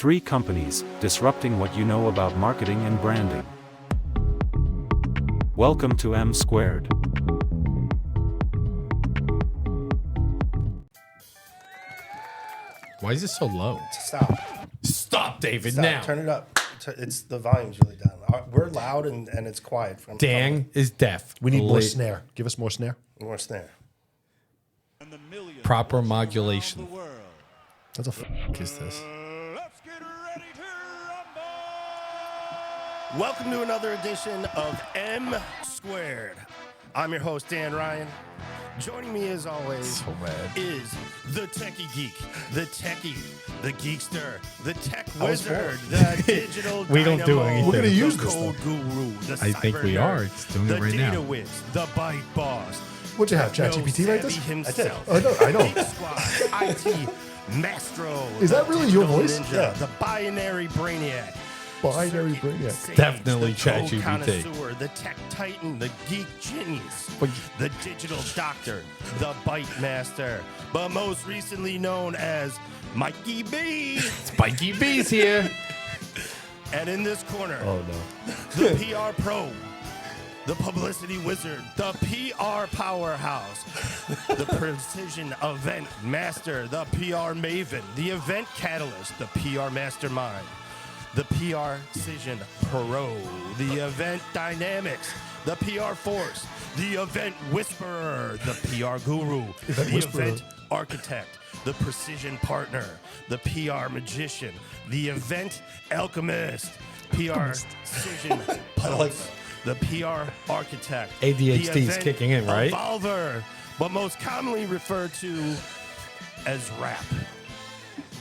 Three companies, disrupting what you know about marketing and branding. Welcome to M Squared. Why is it so low? Stop. Stop, David, Stop. now. Turn it up. It's the volume's really down. We're loud and it's quiet. Dang is deaf. We need more snare. Give us more snare. More snare. Proper modulation. That's a What is this? Welcome to another edition of M Squared. I'm your host, Dan Ryan. Joining me as always So bad. is the techie geek, the techie, the geekster, the tech wizard, the digital We don't do dynamo, anything. We're gonna the use this code guru, the I think cyber we nerd, are. It's doing it the right data now. whiz, the bite boss. What'd you have, Joe ChatGPT write this? Savvy I did. himself, I know. Geek Squad, IT Mastro. Is that the really your digital voice? Ninja, Yeah. The binary brainiac. Binary Circuit brainiac. sage, Definitely the code ChatGPT. connoisseur, the tech titan, the geek genius, the digital doctor, the bite master, but most recently known as Mikey B. Spiky B's here. And in this corner, Oh no. the PR pro, the publicity wizard, the PR powerhouse, the precision event master, the PR maven, the event catalyst, the PR mastermind, the PR Cision Pro, the event dynamics, the PR force, the event whisperer, the PR guru, the whisperer. event architect, the precision partner, the PR magician, the event alchemist, PR Cision Pulse, the PR architect, ADHD the is event kicking in, right? Evolver, but most commonly referred to as rap.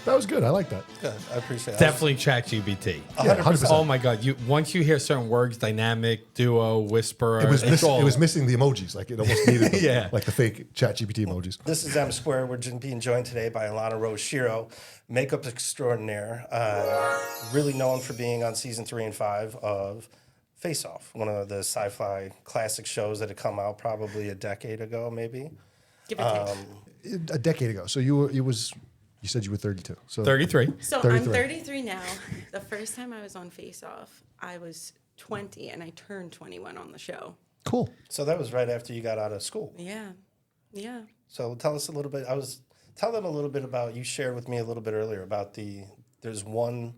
That was good. I like that. Good, I appreciate it. Definitely ChatGPT. Yeah, 100%. Oh my God! Once you hear certain words, dynamic, duo, whisperer, It was, it's all. it was missing the emojis. Like it almost needed them. Yeah. Like the fake ChatGPT emojis. This is M Square. We're being joined today by Alana Rose Schiro, makeup extraordinaire, really known for being on season 3 and 5 of Face Off, one of the sci-fi classic shows that had come out probably a decade ago, maybe. Give or take. A decade ago. So you said you were 32. So 33. So 33. I'm 33 now. The first time I was on Face Off, I was 20 and I turned 21 on the show. Cool. So that was right after you got out of school. Yeah. Yeah. So tell us a little bit. Tell them a little bit about. You shared with me a little bit earlier about there's one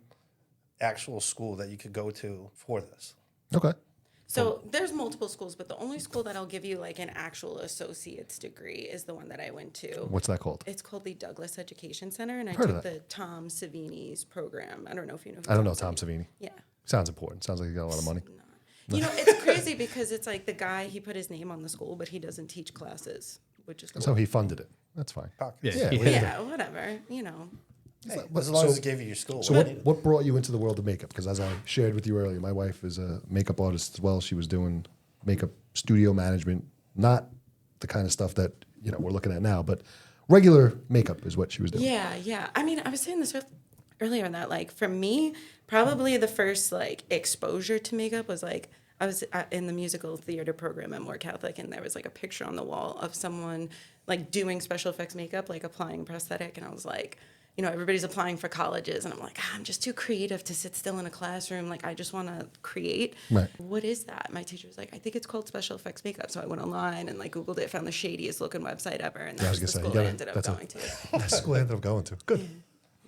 actual school that you could go to for this. Okay. So there's multiple schools, but the only school that I'll give you like an actual associate's degree is the one that I went to. What's that called? It's called the Douglas Education Center, and I Heard of took that. the Tom Savini's program. I don't know if you know. I don't know Tom Savini. Yeah. Sounds important. Sounds like you got a lot of money. You know, it's crazy because it's like the guy, he put his name on the school, but he doesn't teach classes, which is cool. That's how he funded it. That's fine. Pockets. Yeah. Yeah, whatever, you know. Hey, as long as it gave you your school. So what brought you into the world of makeup? Because as I shared with you earlier, my wife is a makeup artist as well. She was doing makeup studio management, not the kind of stuff that we're looking at now, but regular makeup is what she was doing. Yeah, yeah. I mean, I was saying this earlier that like for me, probably the first like exposure to makeup was like I was in the musical theater program at More Catholic, and there was like a picture on the wall of someone like doing special effects makeup, like applying prosthetic, and I was like, everybody's applying for colleges, and I'm like, I'm just too creative to sit still in a classroom. Like, I just want to create. Right. What is that? My teacher was like, I think it's called special effects makeup. So I went online and like Googled it, found the shadiest looking website ever, and Yeah, I that's was the gonna school say, I ended up that's going to. That's the school I ended up going to. Good.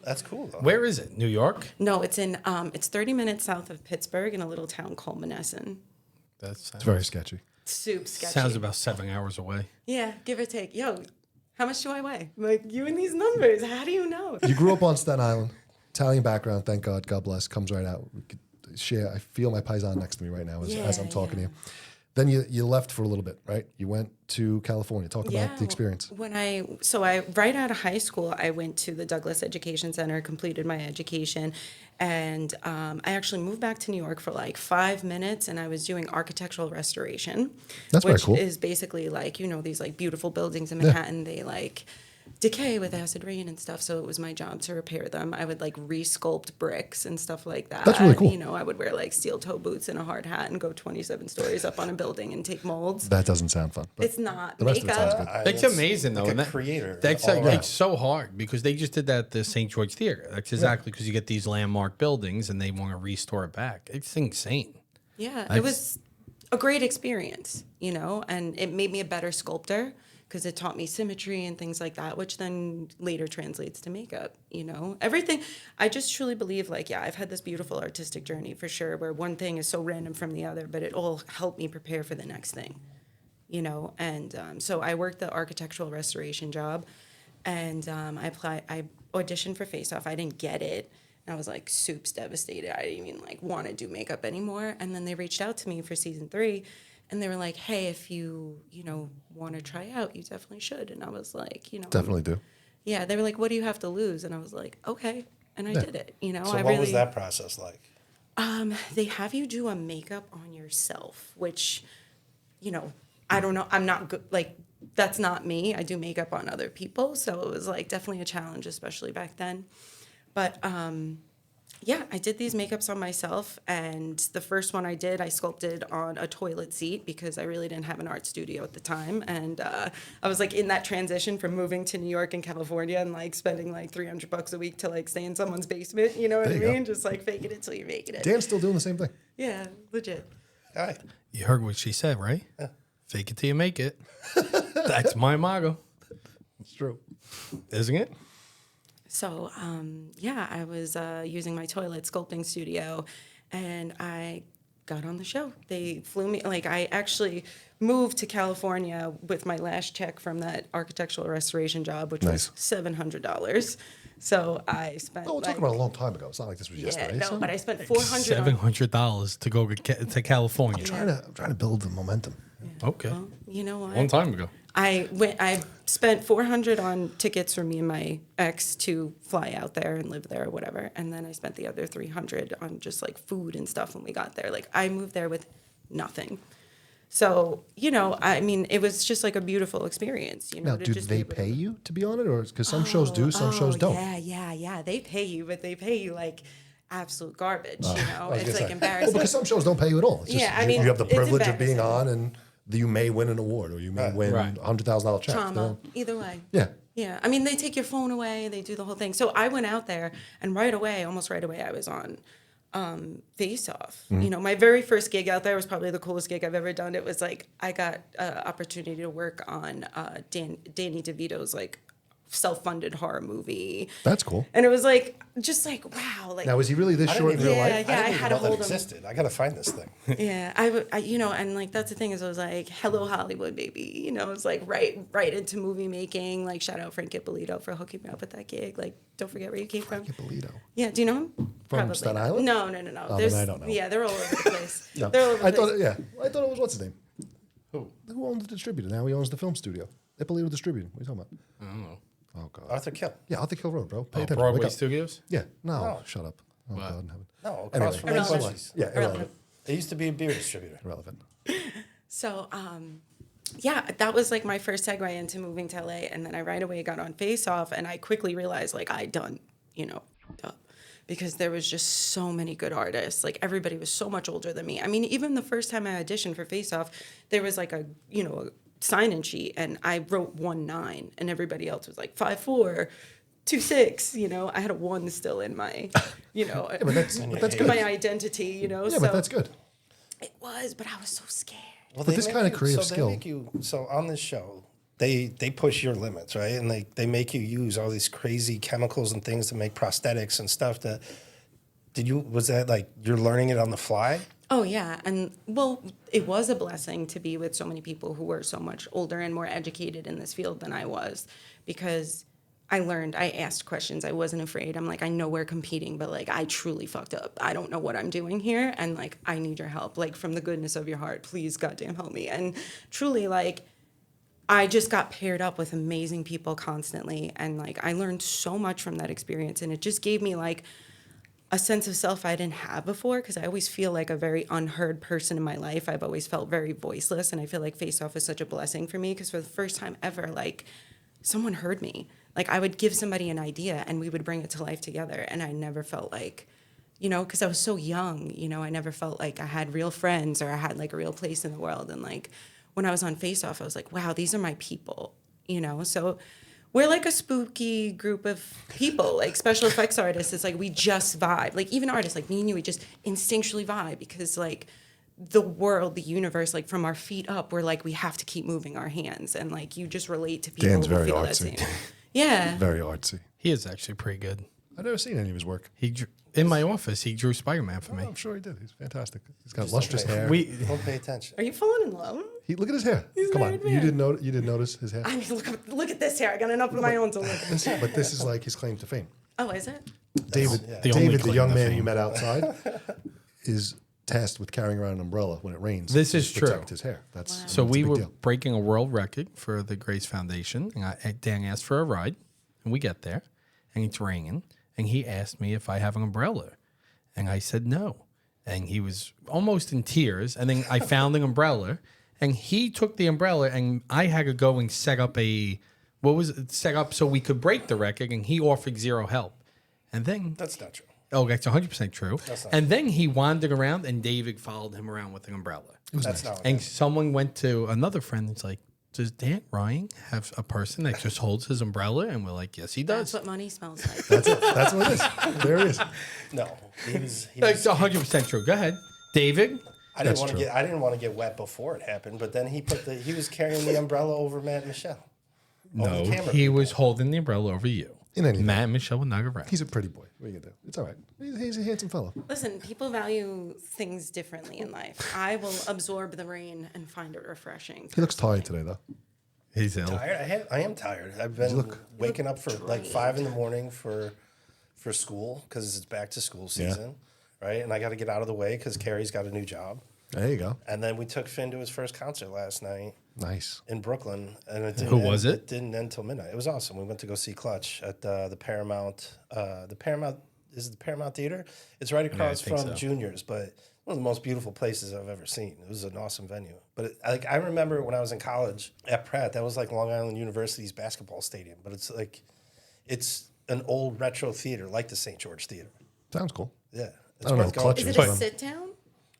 That's cool, though. Where is it? New York? No, it's in it's 30 minutes south of Pittsburgh in a little town called Monessen. That's It's very sketchy. Soup sketchy. sounds about 7 hours away. Yeah, give or take. Yo, how much do I weigh? Like you and these numbers. How do you know? You grew up on Staten Island, Italian background. Thank God. God bless. Comes right out. We could share. I feel my paisan next to me right now as I'm talking to you. Then you left for a little bit, right? You went to California. Talk about the experience. When I right out of high school, I went to the Douglas Education Center, completed my education, and I actually moved back to New York for like 5 minutes, and I was doing architectural restoration. That's very which cool. is basically like these like beautiful buildings in Manhattan. They like decay with acid rain and stuff. So it was my job to repair them. I would like re-sculpt bricks and stuff like that. That's really cool. You know, I would wear like steel toe boots and a hard hat and go 27 stories up on a building and take molds. That doesn't sound fun. But It's not the rest of it sounds makeup. good. That's amazing, though. Like and a that, creator. That's all like, around. it's so hard because they just did that at the St. George Theater. That's exactly because you get these landmark buildings and they want to restore it back. It's insane. Yeah, I it was a great experience, you know, and it made me a better sculptor because it taught me symmetry and things like that, which then later translates to makeup, you know. Everything, I just truly believe, like, yeah, I've had this beautiful artistic journey for sure, where one thing is so random from the other, but it all helped me prepare for the next thing, you know. And so I worked the architectural restoration job, and I auditioned for Face Off. I didn't get it. And I was like soups devastated. I didn't even like want to do makeup anymore. And then they reached out to me for season 3, and they were like, "Hey, if you know want to try out, you definitely should." And I was like, you know, Definitely do. yeah. They were like, "What do you have to lose?" And I was like, "Okay." And I did it. You know, So I what really, was that process like? They have you do a makeup on yourself, which, you know, I don't know. I'm not good. Like, that's not me. I do makeup on other people. So it was like definitely a challenge, especially back then. But yeah, I did these makeups on myself. And the first one I did, I sculpted on a toilet seat because I really didn't have an art studio at the time. And I was like in that transition from moving to New York and California and like spending like $300 a week to like stay in someone's basement. You know what There I you go. mean? Just like faking it till you're making it. Dan's still doing the same thing. Yeah, legit. All right. You heard what she said, right? Fake it till you make it. That's my motto, It's true. isn't it? So, yeah, I was using my toilet sculpting studio, and I got on the show. They flew me, like, I actually moved to California with my last check from that architectural restoration job, which Nice. was $700. So I spent, Oh, we're talking about a long time ago. It's not like this was yeah, yesterday. no, So but I spent $400 on, $700 to go to California. I'm trying to build the momentum. Okay. well, you know what? Long time ago. I spent $400 on tickets for me and my ex to fly out there and live there or whatever, and then I spent the other $300 on just like food and stuff when we got there. Like, I moved there with nothing, so you know, I mean, it was just like a beautiful experience. You know, Now, to do just be they able to- pay you to be on it, or because some shows do, some shows don't? Yeah. They pay you, but they pay you like absolute garbage. You know, I was it's gonna like say. embarrassing. Well, because some shows don't pay you at all. It's just, Yeah, I mean, you have the it's privilege of being embarrassing. on, and you may win an award, or you may win Right. $100,000 check. Trauma, either way. Yeah. Yeah, I mean, they take your phone away, they do the whole thing. So I went out there, and right away, almost right away, I was on Face Off. Mm-hmm. You know, my very first gig out there was probably the coolest gig I've ever done. It was like I got an opportunity to work on Danny DeVito's like self-funded horror movie. That's cool. And it was like, just like, wow. Like, Now, is he really this I short in didn't real even, life? Yeah, I I didn't had even to know that hold him. existed. I got to find this thing. yeah, I, you know, and like that's the thing is, I was like, hello Hollywood, baby. You know, it's like right into movie making. Like, shout out Frank Ippolito for hooking me up with that gig. Like, don't forget where you came from. Ippolito. Yeah, do you know him? From Staten Island? No. Oh, then I don't know. Yeah, they're all over the place. No. They're all over the I place. thought, I thought it was what's his name? Who owns the distributor? Now he owns the film studio. Ippolito Distributing. What are you talking about? I don't know. Oh God. Arthur Kill. Yeah, Arthur Kill Road, bro. Pay Oh, attention. Wake Broadway up. Studios? Yeah. No, No. shut up. Oh God in heaven. No, across Anyway. from Irrelevant. Macy's. Yeah, irrelevant. It used to be a beer distributor. Irrelevant. So, yeah, that was like my first segue into moving to LA, and then I right away got on Face Off, and I quickly realized like I done, you know, up. Because there was just so many good artists. Like, everybody was so much older than me. I mean, even the first time I auditioned for Face Off, there was like a sign-in sheet, and I wrote 1'9", and everybody else was like 5'4", 2'6". You know, I had a 1 still in my, But that's good. my identity. You know, Yeah, so but that's good. it was. But I was so scared. Well, But they this make kind of you- creative so skill- They make you, so on this show, they push your limits, right? And they make you use all these crazy chemicals and things to make prosthetics and stuff that, was that like you're learning it on the fly? Oh, yeah. And, well, it was a blessing to be with so many people who were so much older and more educated in this field than I was, because I learned, I asked questions. I wasn't afraid. I'm like, I know we're competing, but, like, I truly fucked up. I don't know what I'm doing here, and, like, I need your help. Like, from the goodness of your heart, please, goddamn, help me. And truly, like, I just got paired up with amazing people constantly, and, like, I learned so much from that experience, and it just gave me, like, a sense of self I didn't have before, because I always feel like a very unheard person in my life. I've always felt very voiceless, and I feel like Face Off is such a blessing for me, because for the first time ever, like, someone heard me. Like I would give somebody an idea and we would bring it to life together. And I never felt like, you know, because I was so young, you know, I never felt like I had real friends or I had like a real place in the world. And like when I was on Face Off, I was like, wow, these are my people, you know? So we're like a spooky group of people, like special effects artists. It's like we just vibe. Like even artists like me and you, we just instinctually vibe because like the world, the universe, like from our feet up, we're like, we have to keep moving our hands. And like you just relate to people Dan's who very feel that artsy. same. Yeah. Very artsy. He is actually pretty good. I've never seen any of his work. He drew, in my office, he drew Spider-Man for me. I'm sure he did. He's fantastic. He's got lustrous hair. Don't pay attention. Are you falling in love? Look at his hair. Come on, married you man. didn't notice his hair. I mean, look at this hair. I got enough of my own to look at. But this is like his claim to fame. Oh, is it? David, The only David, the claim young to man fame. you met outside, is tasked with carrying around an umbrella when it rains. This to is true. protect his hair. That's So it's a we big were deal. breaking a world record for the Grace Foundation, and Dan asked for a ride, and we get there, and it's raining, and he asked me if I have an umbrella, and I said no, and he was almost in tears, and then I found an umbrella, and he took the umbrella, and I had to go and set up set up so we could break the record, and he offered zero help, and then That's not true. oh, that's 100% true, That's not and then he wandered around, and David followed him around with an umbrella. That's not what And someone went to another friend that's like, does Dan Ryan have a person that just holds his umbrella? And we're like, yes, he That's does. what money smells like. That's it. That's what it is. There it is. No, he was. That's 100% true. Go ahead. David? I didn't That's want to true. get. I didn't want to get wet before it happened. But then he was carrying the umbrella over Matt and Michelle. Over No, the camera he people. was holding the umbrella over you. In any Matt and Michelle were not around. He's a pretty boy. What are you gonna do? It's all right. He's a handsome fellow. Listen, people value things differently in life. I will absorb the rain and find it refreshing. He looks tired today, though. He's ill. Tired. I am tired. I've been waking up for like 5 a.m. for school because it's back to school season, right? And I got to get out of the way because Carrie's got a new job. There you go. And then we took Finn to his first concert last night Nice. in Brooklyn, and it didn't Who end, was it? It didn't end till midnight. It was awesome. We went to go see Clutch at the Paramount. The Paramount is it the Paramount Theater? It's right across think from so. Junior's, but one of the most beautiful places I've ever seen. It was an awesome venue. But I remember when I was in college at Pratt, that was like Long Island University's basketball stadium. But it's an old retro theater like the St. George Theater. Sounds cool. Yeah, it's I don't know worth going Clutch to. Is is, it a but sit down?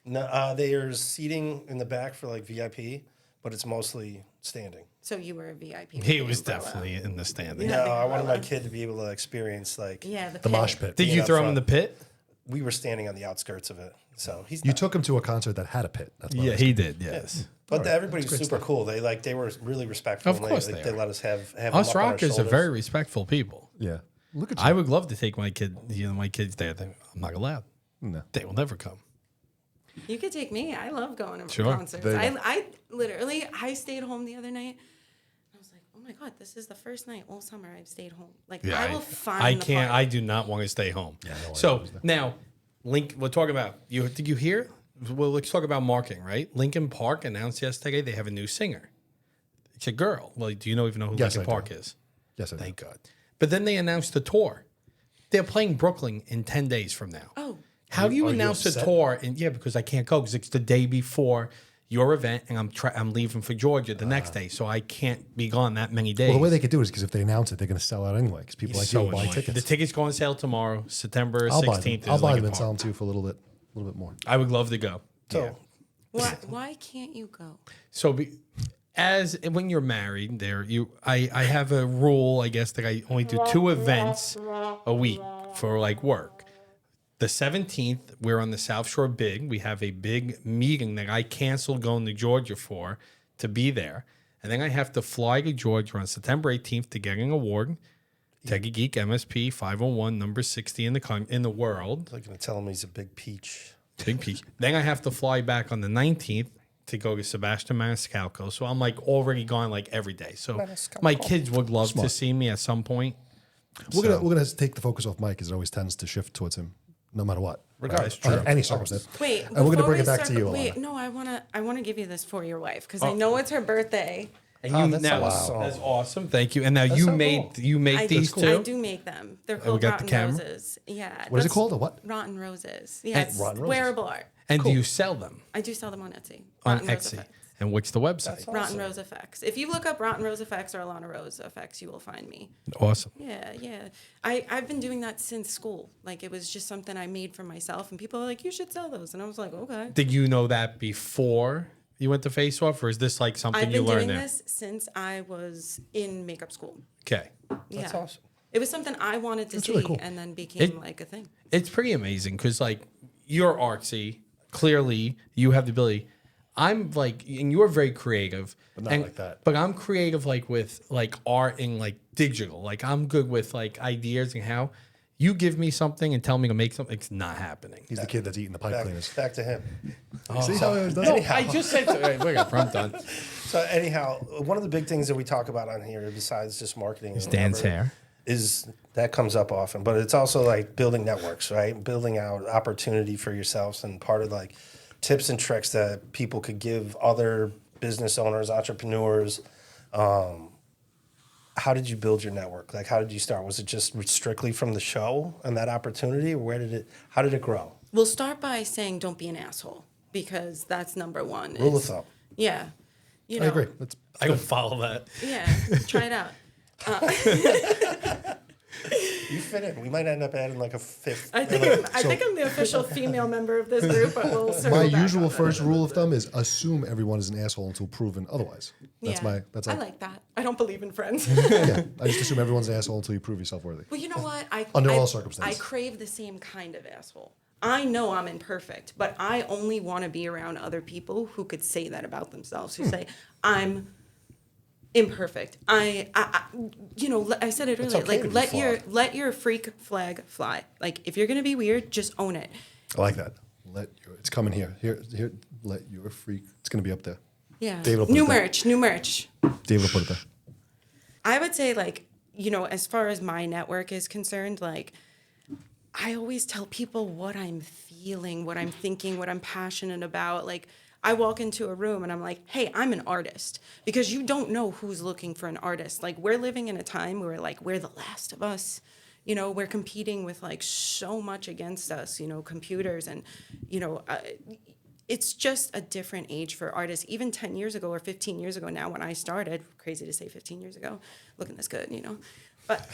No, there's seating in the back for like VIP, but it's mostly standing. So you were a VIP. He with was the umbrella. definitely in the standing. No, I wanted my kid to be able to experience Yeah, the mosh pit. Did you up throw him in front. the pit? We were standing on the outskirts of it, so he's. You not- took him to a concert that had a pit. That's what I Yeah, was he did. Yes. but everybody was super cool. They were really respectful. Of and course they they are. let us have Us them up on our rockers are shoulders. very respectful people. Yeah. Look at you. I would love to take my kids there. I'm not allowed. No. They will never come. You could take me. I love going to Sure. concerts. There you go. I stayed home the other night. I was like, oh my God, this is the first night all summer I've stayed home. Like, I will find I the can't. party. I do not want to stay home. So now, we'll talk about you. Did you hear? Well, let's talk about marketing, right? Lincoln Park announced yesterday they have a new singer. It's a girl. Well, do you even know who Yes, Lincoln I do. Park is? Yes, I do. Thank God. But then they announced the tour. They're playing Brooklyn in 10 days from now. Oh, How do you Are you announce a upset? tour? And yeah, because I can't go because it's the day before your event, and I'm leaving for Georgia the next day, so I can't be gone that many days. Well, the way they could do it is because if they announce it, they're going to sell out anyway. Because people like you will buy annoying. tickets. The tickets go on sale tomorrow, September I'll buy them. 16th. I'll is buy Lincoln them and Park. sell them to you for a little bit more. I would love to go. So why can't you go? So when you're married, I have a rule, I guess, that I only do 2 events a week for like work. The 17th, we're on the South Shore Big. We have a big meeting that I canceled going to Georgia for to be there. And then I have to fly to Georgia on September 18th to get an award. Teggy Geek MSP 501, number 60 in the world. I'm going to tell him he's a big peach. Big peak. Then I have to fly back on the 19th to go to Sebastian Maniscalco. So I'm like already gone like every day. So my kids would love to see me at some point. We're gonna take the focus off Mike, as it always tends to shift towards him, no matter what. Regardless, Under true. any circumstance. Wait, and we're gonna before bring we it back to start- you, Wait, Alana. no, I wanna give you this for your wife because I know it's her birthday. And you that's awesome. that's awesome. Thank you. And now you so made cool. you make I these do, two. I do make them. They're we called got the Rotten camera? Roses. Yeah. What is it that's called? A what? Rotten Roses. Yeah, it's Rotten Roses. wearable art. And do you sell them I do sell them on Etsy. on Rotten Rose Etsy? Effects. And what's the website? Rotten Rose Effects. If you look up Rotten Rose Effects or Alana Rose Effects, you will find me. Awesome. Yeah, yeah. I've been doing that since school. Like, it was just something I made for myself, and people are like, you should sell those. And I was like, okay. Did you know that before you went to Face Off, or is this like something I've you been learned doing there? this since I was in makeup school. Okay. That's awesome. It was something I wanted to see, really cool. and then became like a thing. It's pretty amazing because like you're artsy. Clearly, you have the ability. I'm like, and you're very creative. But not like that. But I'm creative like with like art and like digital. Like I'm good with like ideas and how you give me something and tell me to make something. It's not happening. He's the kid that's eating the pipe cleaners. Back to him. See how it was done? No, I just said we got front done. So anyhow, one of the big things that we talk about on here, besides just marketing, and Dan's whatever, hair. is that comes up often, but it's also like building networks, right? Building out opportunity for yourselves, and part of like tips and tricks that people could give other business owners, entrepreneurs. How did you build your network? Like, how did you start? Was it just strictly from the show and that opportunity, or how did it grow? We'll start by saying don't be an asshole, because that's number one. Rule of thumb. Yeah. You I know, agree. That's I can follow that. Yeah, try it out. You fit in. We might end up adding like a fifth. I think I'm the official female member of this group, but we'll circle my back usual on that. first rule of thumb is assume everyone is an asshole until proven otherwise. That's Yeah. that's I like that. I don't believe in friends. yeah. I just assume everyone's an asshole until you prove yourself worthy. Well, you know what? Under all I circumstances. crave the same kind of asshole. I know I'm imperfect, but I only want to be around other people who could say that about themselves, who say, I'm imperfect. I said it earlier. okay to Like, be let your freak flag fly. Like, if you're gonna be weird, just own it. I like that. It's coming here. Here. Let your freak. It's gonna be up there. Yeah. David will put New it there. merch. David will put it there. I would say, like, as far as my network is concerned, like, I always tell people what I'm feeling, what I'm thinking, what I'm passionate about. Like, I walk into a room and I'm like, hey, I'm an artist, because you don't know who's looking for an artist. Like, we're living in a time where, like, we're the last of us. We're competing with, like, so much against us, computers, and, it's just a different age for artists. Even 10 years ago or 15 years ago now, when I started, crazy to say 15 years ago, looking this good, but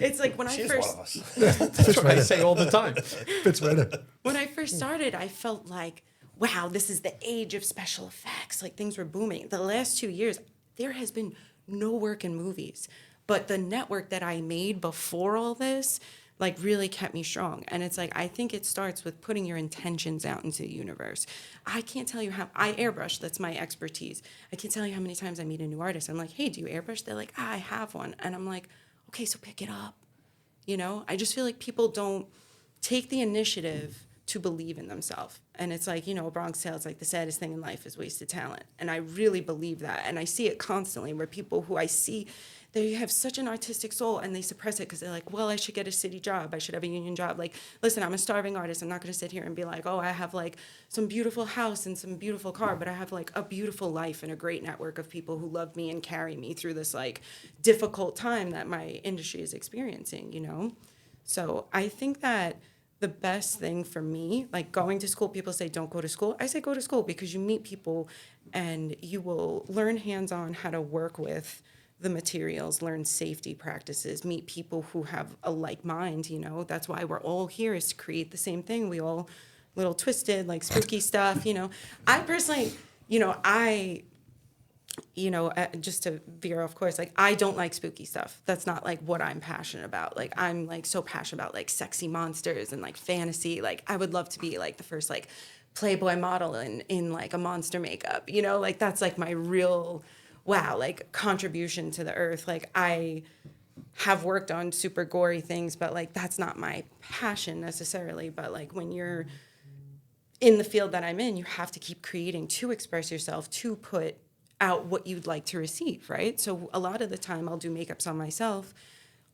it's like when She's I first, one of us. That's what I say all the time. Fits right in. when I first started, I felt like, wow, this is the age of special effects. Like, things were booming. The last 2 years, there has been no work in movies, but the network that I made before all this, like, really kept me strong. And it's like, I think it starts with putting your intentions out into the universe. I can't tell you how I airbrush. That's my expertise. I can't tell you how many times I meet a new artist. I'm like, hey, do you airbrush? They're like, I have one. And I'm like, okay, so pick it up. I just feel like people don't take the initiative to believe in themselves. And it's like, a Bronx Tale, it's like the saddest thing in life is wasted talent. And I really believe that. And I see it constantly where people who I see, they have such an artistic soul and they suppress it because they're like, well, I should get a city job. I should have a union job. Like, listen, I'm a starving artist. I'm not going to sit here and be like, oh, I have like some beautiful house and some beautiful car, but I have like a beautiful life and a great network of people who love me and carry me through this like difficult time that my industry is experiencing, So I think that the best thing for me, like going to school, people say don't go to school. I say go to school because you meet people and you will learn hands-on how to work with the materials, learn safety practices, meet people who have a like mind, That's why we're all here, is to create the same thing. We all little twisted, like spooky stuff, I personally, just to veer off course, like, I don't like spooky stuff. That's not like what I'm passionate about. Like, I'm like so passionate about like sexy monsters and like fantasy. Like, I would love to be like the first like Playboy model in like a monster makeup, like that's like my real wow, like contribution to the earth. Like, I have worked on super gory things, but like that's not my passion necessarily. But like when you're in the field that I'm in, you have to keep creating to express yourself, to put out what you'd like to receive, right? So a lot of the time I'll do makeups on myself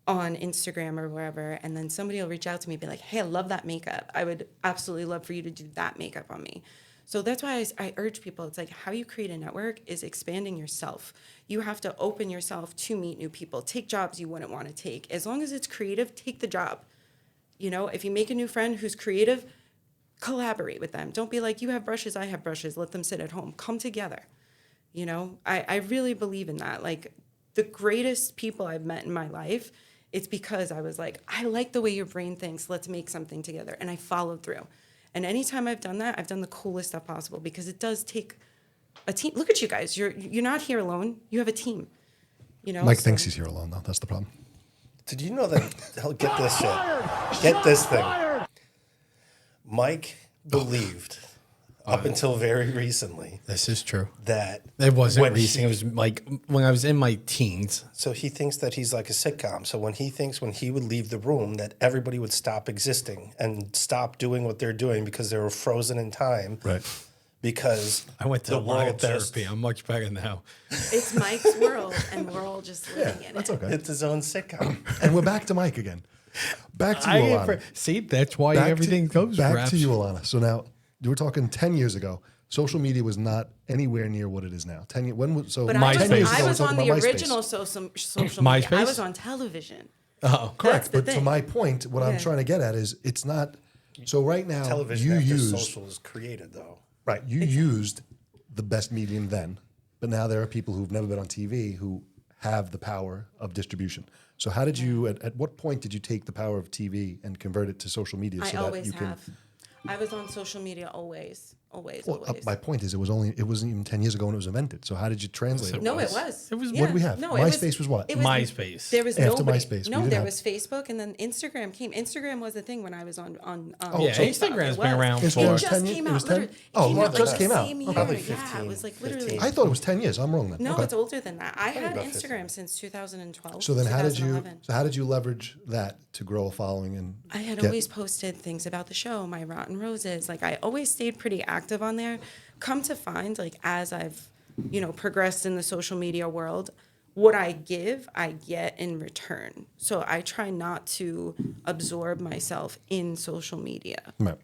on Instagram or wherever, and then somebody will reach out to me and be like, hey, I love that makeup. I would absolutely love for you to do that makeup on me. So that's why I urge people, it's like how you create a network is expanding yourself. You have to open yourself to meet new people. Take jobs you wouldn't want to take. As long as it's creative, take the job. If you make a new friend who's creative, collaborate with them. Don't be like, you have brushes, I have brushes, let them sit at home. Come together. You know, I really believe in that. Like, the greatest people I've met in my life, it's because I was like, I like the way your brain thinks. Let's make something together. And I followed through. And anytime I've done that, I've done the coolest stuff possible, because it does take a team. Look at you guys. You're not here alone. You have a team. You know, Mike thinks he's here alone, though. That's the problem. Did you know that? Get this shit. Get this thing. Mike believed up until very recently This is true. that It wasn't when recent. It was like when I was in my teens. So he thinks that he's like a sitcom. So when he would leave the room, that everybody would stop existing and stop doing what they're doing because they were frozen in time. Right. Because I went to the a lot of world just- therapy. I'm much better now. It's Mike's world, and we're all just living in That's it. okay. It's his own sitcom. And we're back to Mike again. Back to you, Alana. See, that's why Back everything goes back raps. to you, Alana. So now you were talking 10 years ago. Social media was not anywhere near what it is now. 10 years. When was so? But MySpace. 10 years ago, I we're was talking on the about MySpace. original social media. I MySpace? was on television. Oh, Correct. That's the But to thing. my point, what I'm Yeah. trying to get at is it's not. So right now, Television you after used social is created, though. right. You used the best medium then, but now there are people who've never been on TV who have the power of distribution. So how did you? At what point did you take the power of TV and convert it to social media? I so that always you can, have. I was on social media always. Well, my point is, it wasn't even 10 years ago when it was invented. So how did you translate it? No, it was. It was- What do we have? No, MySpace was what? it MySpace. There was After nobody. MySpace, we No, didn't there have- was Facebook, and then Instagram came. Instagram was the thing when I was on. Yeah, so- Instagram's It been was. around It's for. It was just 10 came it out. was 10 literally- oh, came well, out it just like came the out. same Okay. year. Probably Yeah, 15, it was like literally. 15. I thought it was 10 years. I'm wrong then. No, Okay. it's older than that. I had about Instagram since 2012. So then how did you 2011. leverage that to grow a following and I had get- always posted things about the show, my Rotten Roses. Like, I always stayed pretty active on there. Come to find, like, as I've, progressed in the social media world, what I give, I get in return. So I try not to absorb myself in social media. Right.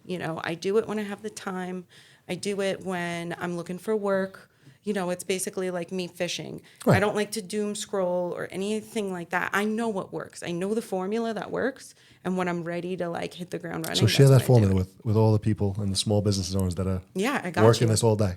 I do it when I have the time. I do it when I'm looking for work. It's basically like me fishing. Right. I don't like to doom scroll or anything like that. I know what works. I know the formula that works. And when I'm ready to like hit the ground running, So share that's that when I do formula it. with all the people and the small business owners that are Yeah, I got working you. this all day.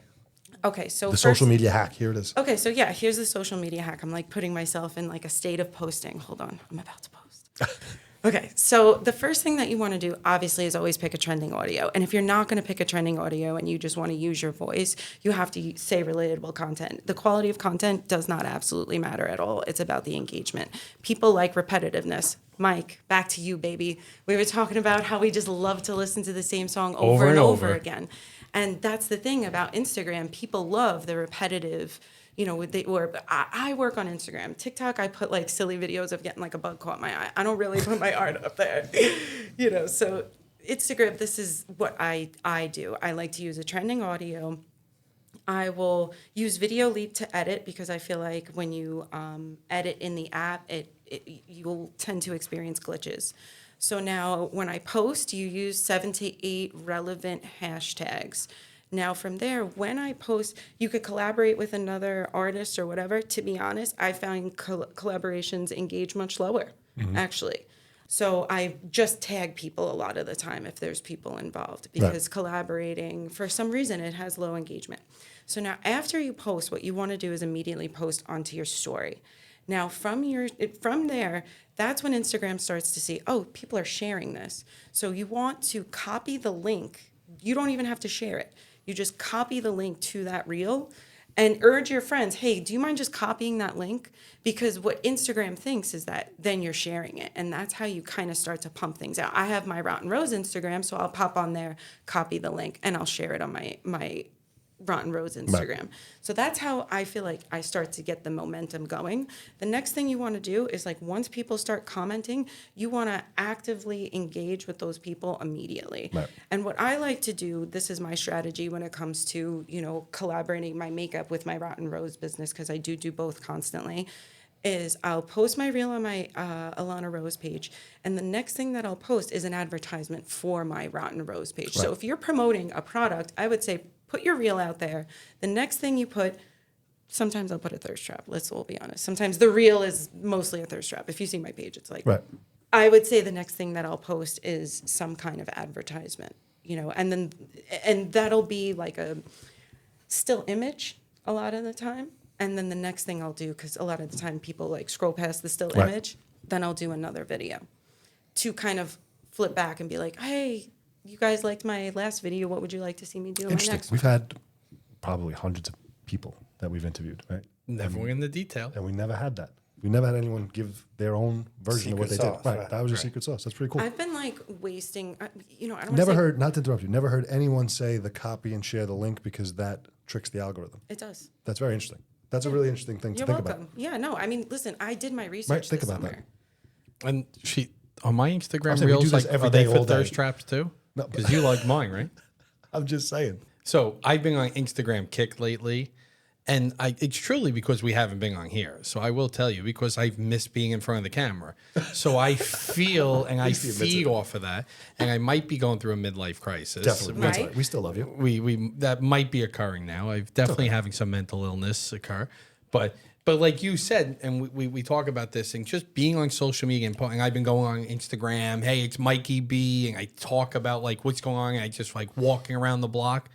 Okay, so The first, social media hack. Here it is. Okay, so yeah, here's the social media hack. I'm like putting myself in like a state of posting. Hold on, I'm about to post. Okay, so the first thing that you want to do, obviously, is always pick a trending audio. And if you're not going to pick a trending audio and you just want to use your voice, you have to say relatable content. The quality of content does not absolutely matter at all. It's about the engagement. People like repetitiveness. Mike, back to you, baby. We were talking about how we just love to listen to the same song over and over again. And that's the thing about Instagram. People love the repetitive, I work on Instagram. TikTok, I put like silly videos of getting like a bug caught my eye. I don't really put my art up there, so Instagram, this is what I do. I like to use a trending audio. I will use Video Leap to edit because I feel like when you edit in the app, you'll tend to experience glitches. So now when I post, you use 7 to 8 relevant hashtags. Now from there, when I post, you could collaborate with another artist or whatever. To be honest, I found collaborations engage much lower, actually. So I just tag people a lot of the time if there's people involved because collaborating, for some reason, it has low engagement. So now after you post, what you want to do is immediately post onto your story. Now, from there, that's when Instagram starts to see, oh, people are sharing this. So you want to copy the link. You don't even have to share it. You just copy the link to that reel and urge your friends, hey, do you mind just copying that link? Because what Instagram thinks is that then you're sharing it. And that's how you kind of start to pump things out. I have my Rotten Rose Instagram, so I'll pop on there, copy the link, and I'll share it on my Rotten Rose Instagram. Right. So that's how I feel like I start to get the momentum going. The next thing you want to do is like once people start commenting, you want to actively engage with those people immediately. Right. And what I like to do, this is my strategy when it comes to, collaborating my makeup with my Rotten Rose business, because I do both constantly, is I'll post my reel on my Alana Rose page, and the next thing that I'll post is an advertisement for my Rotten Rose page. Right. So if you're promoting a product, I would say put your reel out there. The next thing you put, sometimes I'll put a thirst trap. Let's all be honest. Sometimes the reel is mostly a thirst trap. If you see my page, it's like, right. I would say the next thing that I'll post is some kind of advertisement. and that'll be like a still image a lot of the time. And then the next thing I'll do, because a lot of the time people like scroll past the still Right. image, then I'll do another video to kind of flip back and be like, hey, you guys liked my last video. What would you like to see me do in my Interesting. next We've one? had probably hundreds of people that we've interviewed, right? Never in the detail. And we never had that. We never had anyone give their own version of what they Secret sauce, did. Right. right, That was your right. secret sauce. That's pretty cool. I've been like wasting, I don't want Never to say heard, not to interrupt you, never heard anyone say the copy and share the link because that tricks the algorithm. it does. That's very interesting. That's a really interesting thing to You're think welcome. about. Yeah, no, I mean, listen, I did my research think this about summer. that. And she on my Instagram saying we do reels, this like, every are they day, for all day. thirst traps too? No, but- Because you like mine, right? I'm just saying. So I've been on Instagram kick lately, and it's truly because we haven't been on here. So I will tell you, because I've missed being in front of the camera. So I feel and I least he admits feed it. off of that, and I might be going through a midlife crisis. Definitely. That's Right. right. We still love you. We that might be occurring now. I'm definitely having some mental illness occur, but like you said, and we talk about this, and just being on social media and I've been going on Instagram. Hey, it's Mikey B, and I talk about like what's going on. And I just like walking around the block,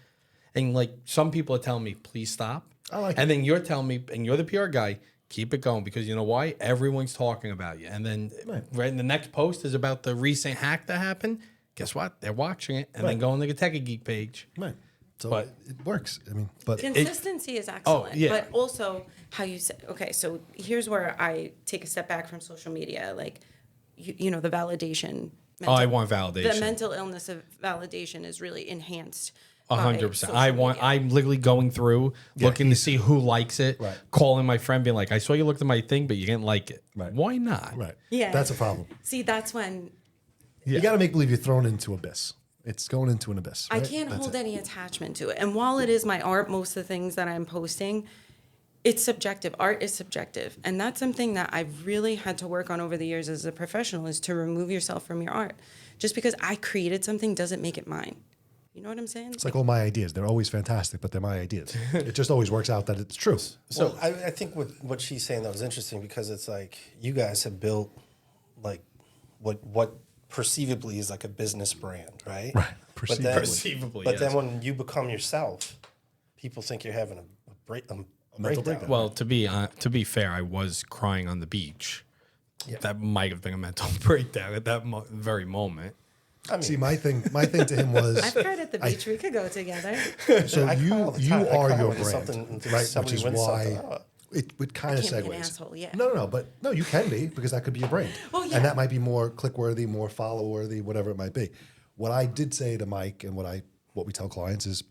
and like some people are telling me, please stop. I like and then you're telling me, and you're the PR guy, keep it going because you know why? Everyone's talking about you. And then right in the next post is about the recent hack that happened. Guess what? They're watching it and then going to the Tech Geek page. Right. So But- it works. I mean, but Consistency is excellent, yeah. but also how you say. Okay, so here's where I take a step back from social media, like the validation. I want validation. The mental illness of validation is really enhanced. 100%. social I want. media. I'm literally going through, looking to see who likes it. Right. Calling my friend, being like, "I saw you looked at my thing, but you didn't like it. Right. Why not?" right. Yeah. That's a problem. See, that's when You got to make believe you're thrown into abyss. It's going into an abyss. I right? can't That's hold it. any attachment to it. And while it is my art, most of the things that I'm posting, it's subjective. Art is subjective. And that's something that I've really had to work on over the years as a professional is to remove yourself from your art. Just because I created something doesn't make it mine. You know what I'm saying? It's like all my ideas. They're always fantastic, but they're my ideas. It just always works out that it's true. So I think what she's saying though is interesting because it's like you guys have built like what perceivably is like a business brand, right? Right. But then, Perceivably, but then yes. when you become yourself, people think you're having a mental breakdown. breakdown. Well, to be fair, I was crying on the beach. That might have been a mental breakdown at that very moment. I mean, See, my thing to him was I've cried at the beach. We could go together. so I cry all the you time. I are cry your when brand, something- right? Which somebody is wins why something. it kind of can't be segues. an asshole, yeah. No, but no, you can be because that could be your brand, Well, yeah. and that might be more click worthy, more follow worthy, whatever it might be. What I did say to Mike and what we tell clients is,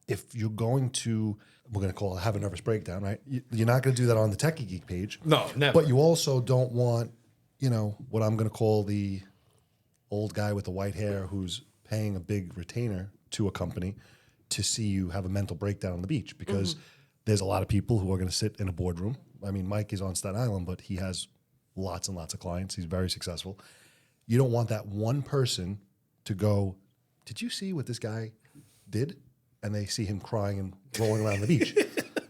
if you're going to, we're going to call it have a nervous breakdown, right? You're not going to do that on the Techie Geek page. No, never. But you also don't want, what I'm going to call the old guy with the white hair who's paying a big retainer to a company to see you have a mental breakdown on the beach because there's a lot of people who are going to sit in a boardroom. I mean, Mike is on Staten Island, but he has lots and lots of clients. He's very successful. You don't want that one person to go, did you see what this guy did? And they see him crying and rolling around the beach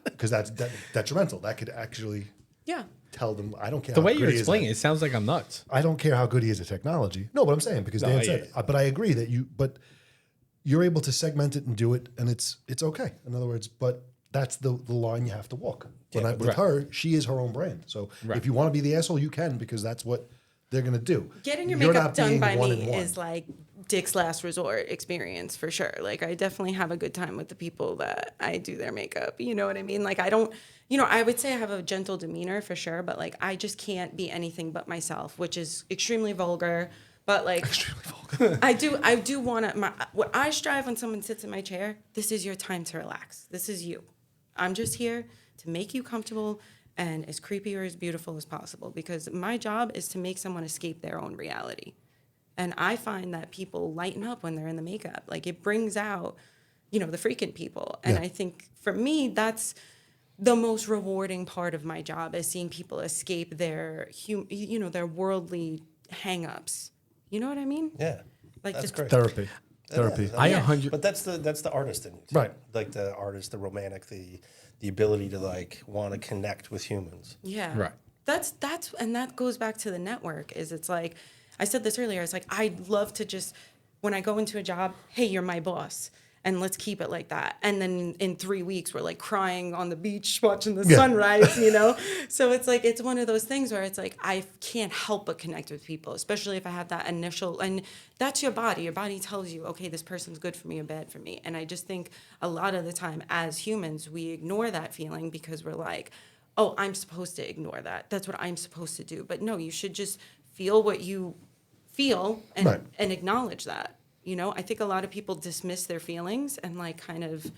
because that's detrimental. That could actually Yeah. tell them, I don't care the how way good you're he is explaining at- it, it sounds like I'm nuts. I don't care how good he is at technology. No, but I'm saying because No, Dan yeah. said, but I agree that but you're able to segment it and do it, and it's okay. In other words, but that's the line you have to walk. With right. her, she is her own brand. So Right. if you want to be the asshole, you can because that's what they're going to do. Getting your You're makeup not done being by me one-on-one. is like Dick's last resort experience for sure. Like I definitely have a good time with the people that I do their makeup. You know what I mean? Like I don't, I would say I have a gentle demeanor for sure, but like I just can't be anything but myself, which is extremely vulgar. But like Extremely vulgar. I do want to. What I strive when someone sits in my chair. This is your time to relax. This is you. I'm just here to make you comfortable and as creepy or as beautiful as possible because my job is to make someone escape their own reality. And I find that people lighten up when they're in the makeup. Like it brings out, the freaking people. And Yeah. I think for me, that's the most rewarding part of my job is seeing people escape their, their worldly hangups. You know what I mean? Yeah, Like that's just great. Therapy. I Yeah. 100. But that's the artist in you, too. Right. Like the artist, the romantic, the ability to like want to connect with humans. Yeah. Right. That's and that goes back to the network is it's like I said this earlier, it's like I'd love to just when I go into a job, hey, you're my boss. And let's keep it like that. And then in 3 weeks, we're like crying on the beach watching the sunrise, you know? So it's like, it's one of those things where it's like, I can't help but connect with people, especially if I have that initial, and that's your body. Your body tells you, okay, this person's good for me or bad for me. And I just think a lot of the time as humans, we ignore that feeling because we're like, oh, I'm supposed to ignore that. That's what I'm supposed to do. But no, you should just feel what you feel and acknowledge that. You know, I think a lot of people dismiss their feelings and like kind of,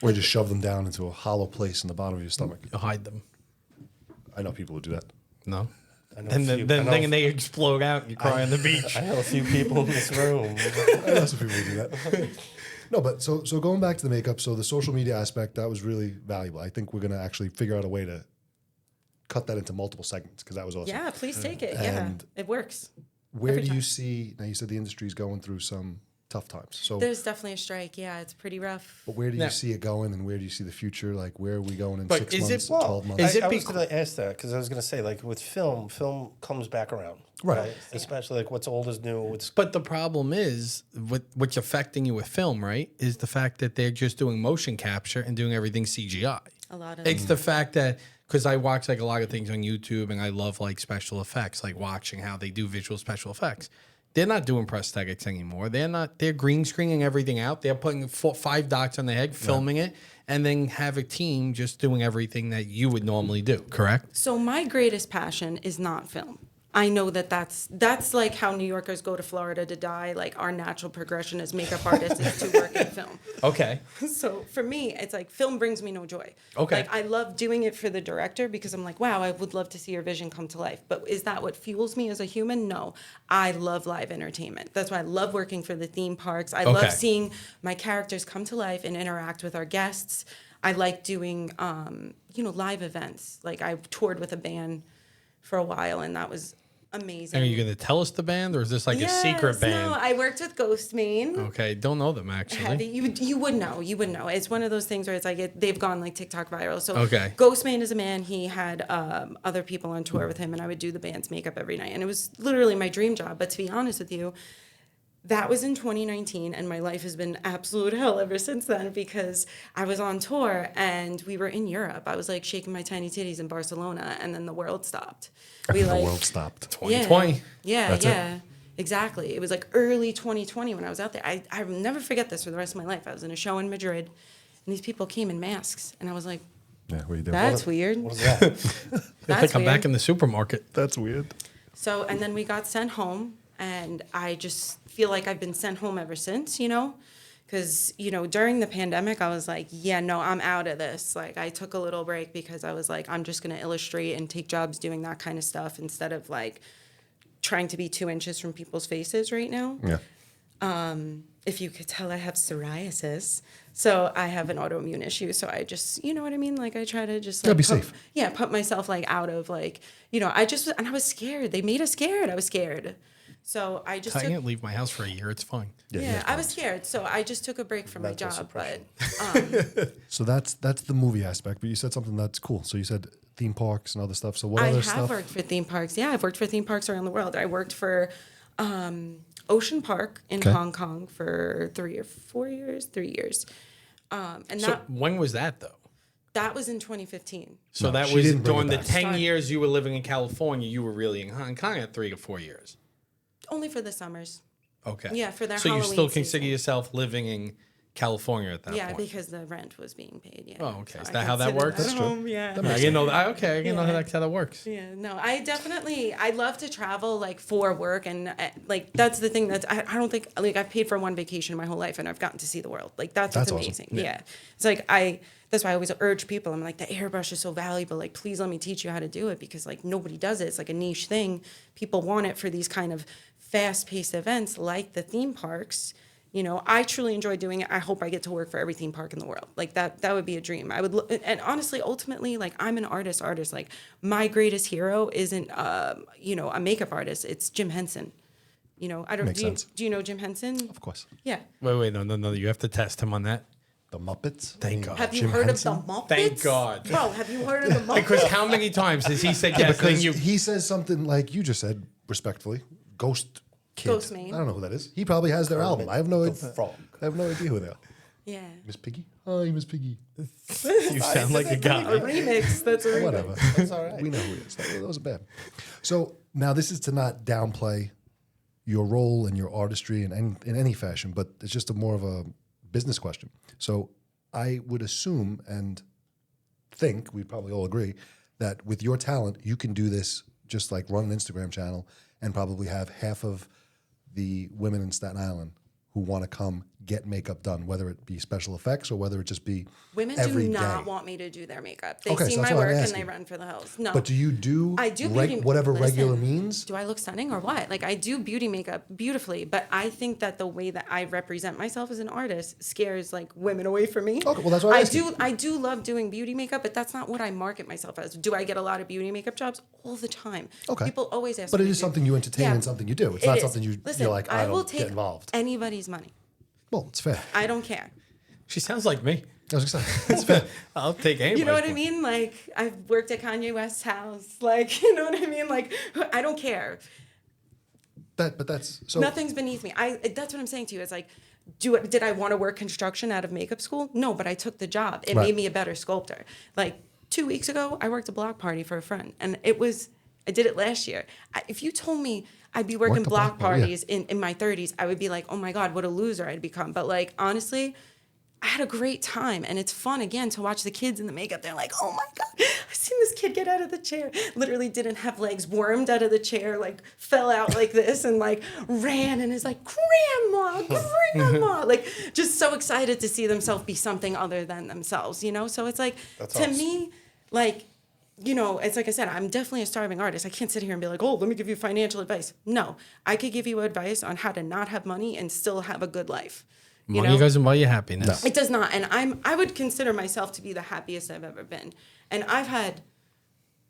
Or just shove them down into a hollow place in the bottom of your stomach. Hide them. I know people who do that. No. I know And a few- then I know- they explode out and you cry on the beach. I know a few people in this room. I know some people who do that. No, but so going back to the makeup, so the social media aspect, that was really valuable. I think we're going to actually figure out a way to cut that into multiple segments because that was awesome. yeah, please take it. And yeah, it works. Where every do you time. see, now you said the industry's going through some tough times. So, There's definitely a strike. Yeah, it's pretty rough. but where do Now- you see it going and where do you see the future? Like, where are we going in But 6 is it- months, well, 12 months? is it I was bec- going to ask that because I was going to say, like with film comes back around, Right. Especially like what's old is new. What's But the problem is, what's affecting you with film, right, is the fact that they're just doing motion capture and doing everything CGI. A lot of It's the fact that, because I watch like a lot of things on YouTube and I love like special effects, like watching how they do visual special effects. They're not doing prosthetics anymore. They're green screening everything out. They're putting 5 dots on the head, filming it, and then have a team just doing everything that you would normally do, correct? So my greatest passion is not film. I know that's like how New Yorkers go to Florida to die. Like our natural progression as makeup artists is to work in film. Okay. So for me, it's like film brings me no joy. Okay. Like I love doing it for the director because I'm like, wow, I would love to see your vision come to life. But is that what fuels me as a human? No. I love live entertainment. That's why I love working for the theme parks. I Okay. love seeing my characters come to life and interact with our guests. I like doing, live events. Like I toured with a band for a while, and that was amazing. And are you going to tell us the band, or is this like a secret Yes, band? No, I worked with Ghostmane. Okay, don't know them actually. Heavy. You would know. You would know. It's one of those things where it's like they've gone like TikTok viral. So Okay. Ghostmane is a man. He had other people on tour with him, and I would do the band's makeup every night, and it was literally my dream job. But to be honest with you, that was in 2019, and my life has been absolute hell ever since then because I was on tour and we were in Europe. I was like shaking my tiny titties in Barcelona, and then the world stopped. We the like world stopped. 2020. yeah, That's it. yeah, exactly. It was like early 2020 when I was out there. I will never forget this for the rest of my life. I was in a show in Madrid, and these people came in masks, and I was like, Yeah, what are you doing? "That's weird. what is that? I think I'm back in the supermarket. That's weird. So, and then we got sent home, and I just feel like I've been sent home ever since, because, during the pandemic, I was like, yeah, no, I'm out of this. Like, I took a little break because I was like, I'm just going to illustrate and take jobs doing that kind of stuff instead of like trying to be 2 inches from people's faces right now. Yeah. If you could tell, I have psoriasis. So I have an autoimmune issue. So I just, you know what I mean? Like I try to just like Gotta be safe. Yeah, put myself like out of like, and I was scared. They made us scared. I was scared. So I just I took, can't leave my house for a year. It's fine. yeah, I was scared. So I just took a break from my Mental job. suppression. But So that's the movie aspect, but you said something that's cool. So you said theme parks and other stuff. So what I other have stuff? worked for theme parks. Yeah, I've worked for theme parks around the world. I worked for Ocean Park in Okay. Hong Kong for 3 or 4 years, 3 years. And So when was that though? that was in 2015. So No, that she was didn't bring during it the back. 10 years you were living in California. You were really in Hong Kong at 3 or 4 years. Only for the summers. Okay. Yeah, for their So you Halloween still consider season. yourself living in California at that Yeah, point? because the rent was being paid. Yeah. Oh, okay. So Is I that how that consider works? That's true. home, Yeah. I didn't know that. Okay, I didn't know Yeah. that's how that works. Yeah, no, I love to travel like for work and like that's the thing I don't think like I've paid for one vacation my whole life and I've gotten to see the world. Like that's what's That's awesome. amazing. Yeah. It's like that's why I always urge people. I'm like the airbrush is so valuable. Like please let me teach you how to do it because like nobody does it. It's like a niche thing. People want it for these kind of fast-paced events like the theme parks. I truly enjoy doing it. I hope I get to work for every theme park in the world. Like that would be a dream. And honestly, ultimately, like I'm an artist. Like my greatest hero isn't, a makeup artist. It's Jim Henson. I don't. Makes sense. Do you know Jim Henson? Of course. Yeah. Wait, no. You have to test him on that. The Muppets. Thank God. Have you Jim heard Henson? of the Muppets? Thank God. Bro, have you heard of the Muppets? Because how many times has he said yes? Then Because you. he says something like you just said, respectfully, ghost kid. Ghost Main. I don't know who that is. He probably has their album. I have no idea. Frog. I have no idea who they are. Yeah. Miss Piggy? Hi, Miss Piggy. You sound like a A guy. remix. That's a remix. Whatever. That's all right. We know who he is. That wasn't bad. So now this is to not downplay your role and your artistry in any fashion, but it's just more of a business question. So I would assume and think, we probably all agree, that with your talent, you can do this just like run an Instagram channel and probably have half of the women in Staten Island who want to come get makeup done, whether it be special effects or whether it just be Women every do not day. want me to do their makeup. They Okay, see so that's my what I'm work and asking. they run for the hills. No. But do you do, I do beauty, whatever regular listen, means? Do I look stunning or what? Like I do beauty makeup beautifully, but I think that the way that I represent myself as an artist scares like women away from me. Okay, well, that's what I'm asking. I do love doing beauty makeup, but that's not what I market myself as. Do I get a lot of beauty makeup jobs? All the time. Okay. People always ask But me it to is do- something you entertain Yeah, and something you do. It's it not is. something Listen, you're like, I will don't take get involved. anybody's money. Well, it's fair. I don't care. She sounds like me. I was gonna say, it's fair. I'll take anybody. You know what I mean? Like I've worked at Kanye West's house. Like, you know what I mean? Like I don't care. But that's so. Nothing's beneath me. That's what I'm saying to you. It's like, did I want to work construction out of makeup school? No, but I took the job. It Right. made me a better sculptor. Like 2 weeks ago, I worked a block party for a friend, and I did it last year. If you told me I'd be working Worked a block block party, yeah. parties in my 30s, I would be like, oh my God, what a loser I'd become. But like, honestly, I had a great time, and it's fun again to watch the kids in the makeup. They're like, "Oh my God, I've seen this kid get out of the chair. Literally didn't have legs, wormed out of the chair, like fell out like this, and like ran and is like, Grandma, Grandma, like just so excited to see themselves be something other than themselves, you know. So it's like That's to awesome. me, like. You know, it's like I said, I'm definitely a starving artist. I can't sit here and be like, oh, let me give you financial advice. No, I could give you advice on how to not have money and still have a good life. You Money know? doesn't buy you happiness. It does not. And I would consider myself to be the happiest I've ever been. And I've had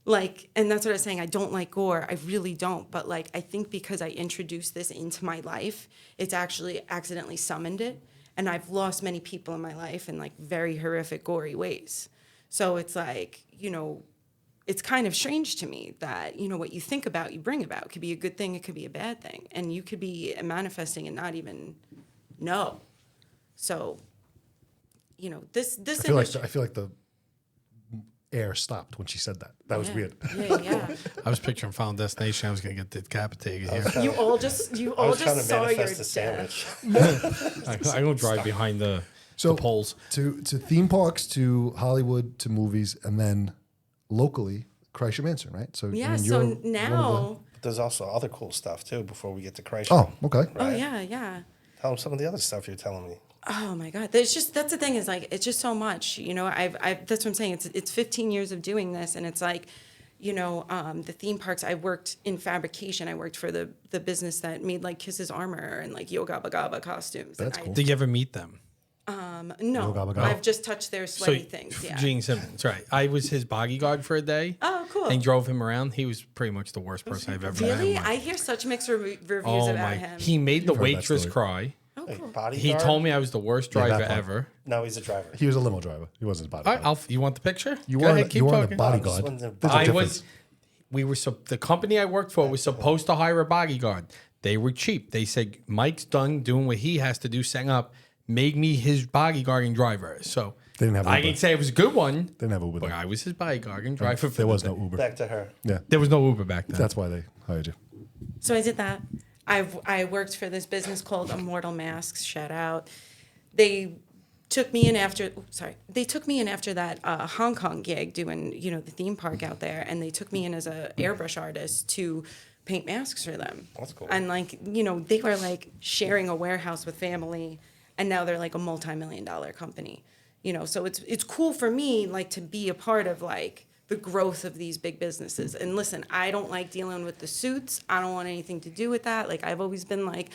like, and that's what I was saying, I don't like gore. I really don't. But like, I think because I introduced this into my life, it's actually accidentally summoned it. And I've lost many people in my life in like very horrific, gory ways. So it's like, you know, it's kind of strange to me that, you know, what you think about, you bring about. It could be a good thing, it could be a bad thing. And you could be manifesting and not even know. So, you know, this I feel like the air stopped when she said that. That was weird. Yeah. I was picturing Final Destination. I was going to get decapitated here. You all just I was trying to saw your manifest a death. sandwich. I don't drive behind the poles. to theme parks, to Hollywood, to movies, and then locally, Kreischer Manson, right? So Yeah, I mean, so you're one of now. But there's also other cool stuff too before we get to Christ. Oh, okay. Oh, Right. yeah. Tell them some of the other stuff you're telling me. Oh my God. That's the thing is like, it's just so much, you know, I've that's what I'm saying. It's 15 years of doing this. And it's like, you know, the theme parks, I worked in fabrication. I worked for the business that made like Kiss's armor and like Yo Gabba Gabba costumes. That's And cool. Did you ever meet them? No, Gabba Gabba. I've just touched their sweaty things. Yeah. Gene Simmons, right. I was his bodyguard for a day. Oh, cool. And drove him around. He was pretty much the worst person I've ever met. Really? in my life. I hear such mixed reviews Oh about my! him. He made the heard that waitress story. cry. Oh, Wait, cool. bodyguard? He told me I was the worst Yeah, that driver part. ever. No, he's a driver. He was a limo driver. He wasn't a bodyguard. All right, you want the picture? You Go were ahead, the, keep you were the talking. bodyguard. This one's a- There's a I difference. the company I worked for was supposed to hire a bodyguard. They were cheap. They said, Mike's done doing what he has to do, setting up, make me his bodyguarding driver. So They didn't have I Uber. can say it was a good one, They didn't have Uber. but then. I was his bodyguarding driver. For There was the no day. Uber. Back to her. Yeah, There was no Uber back then. that's why they hired you. So I did that. I worked for this business called Immortal Masks. Shout out. They took me in after. They took me in after that Hong Kong gig doing the theme park out there, and they took me in as a airbrush artist to paint masks for them. That's cool. And they were like sharing a warehouse with family, and now they're like a multi-million-dollar company. So it's cool for me like to be a part of like the growth of these big businesses. And listen, I don't like dealing with the suits. I don't want anything to do with that. Like I've always been like,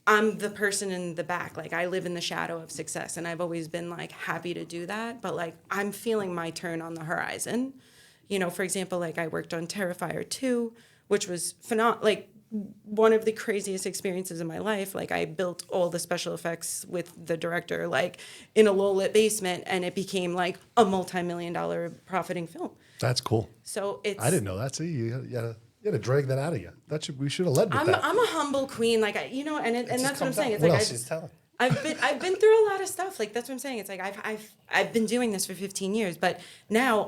I'm the person in the back. Like I live in the shadow of success, and I've always been like happy to do that. But like I'm feeling my turn on the horizon. For example, like I worked on Terrifier 2, which was like one of the craziest experiences in my life. Like I built all the special effects with the director, like in a low-lit basement, and it became like a multi-million-dollar profiting film. That's cool. So it's I didn't know that. See, you gotta Yeah, to drag that out of you. We should have led with that. I'm a humble queen, like and that's what I'm saying. It's What like else he's telling? I've been through a lot of stuff. Like that's what I'm saying. It's like I've been doing this for 15 years, but now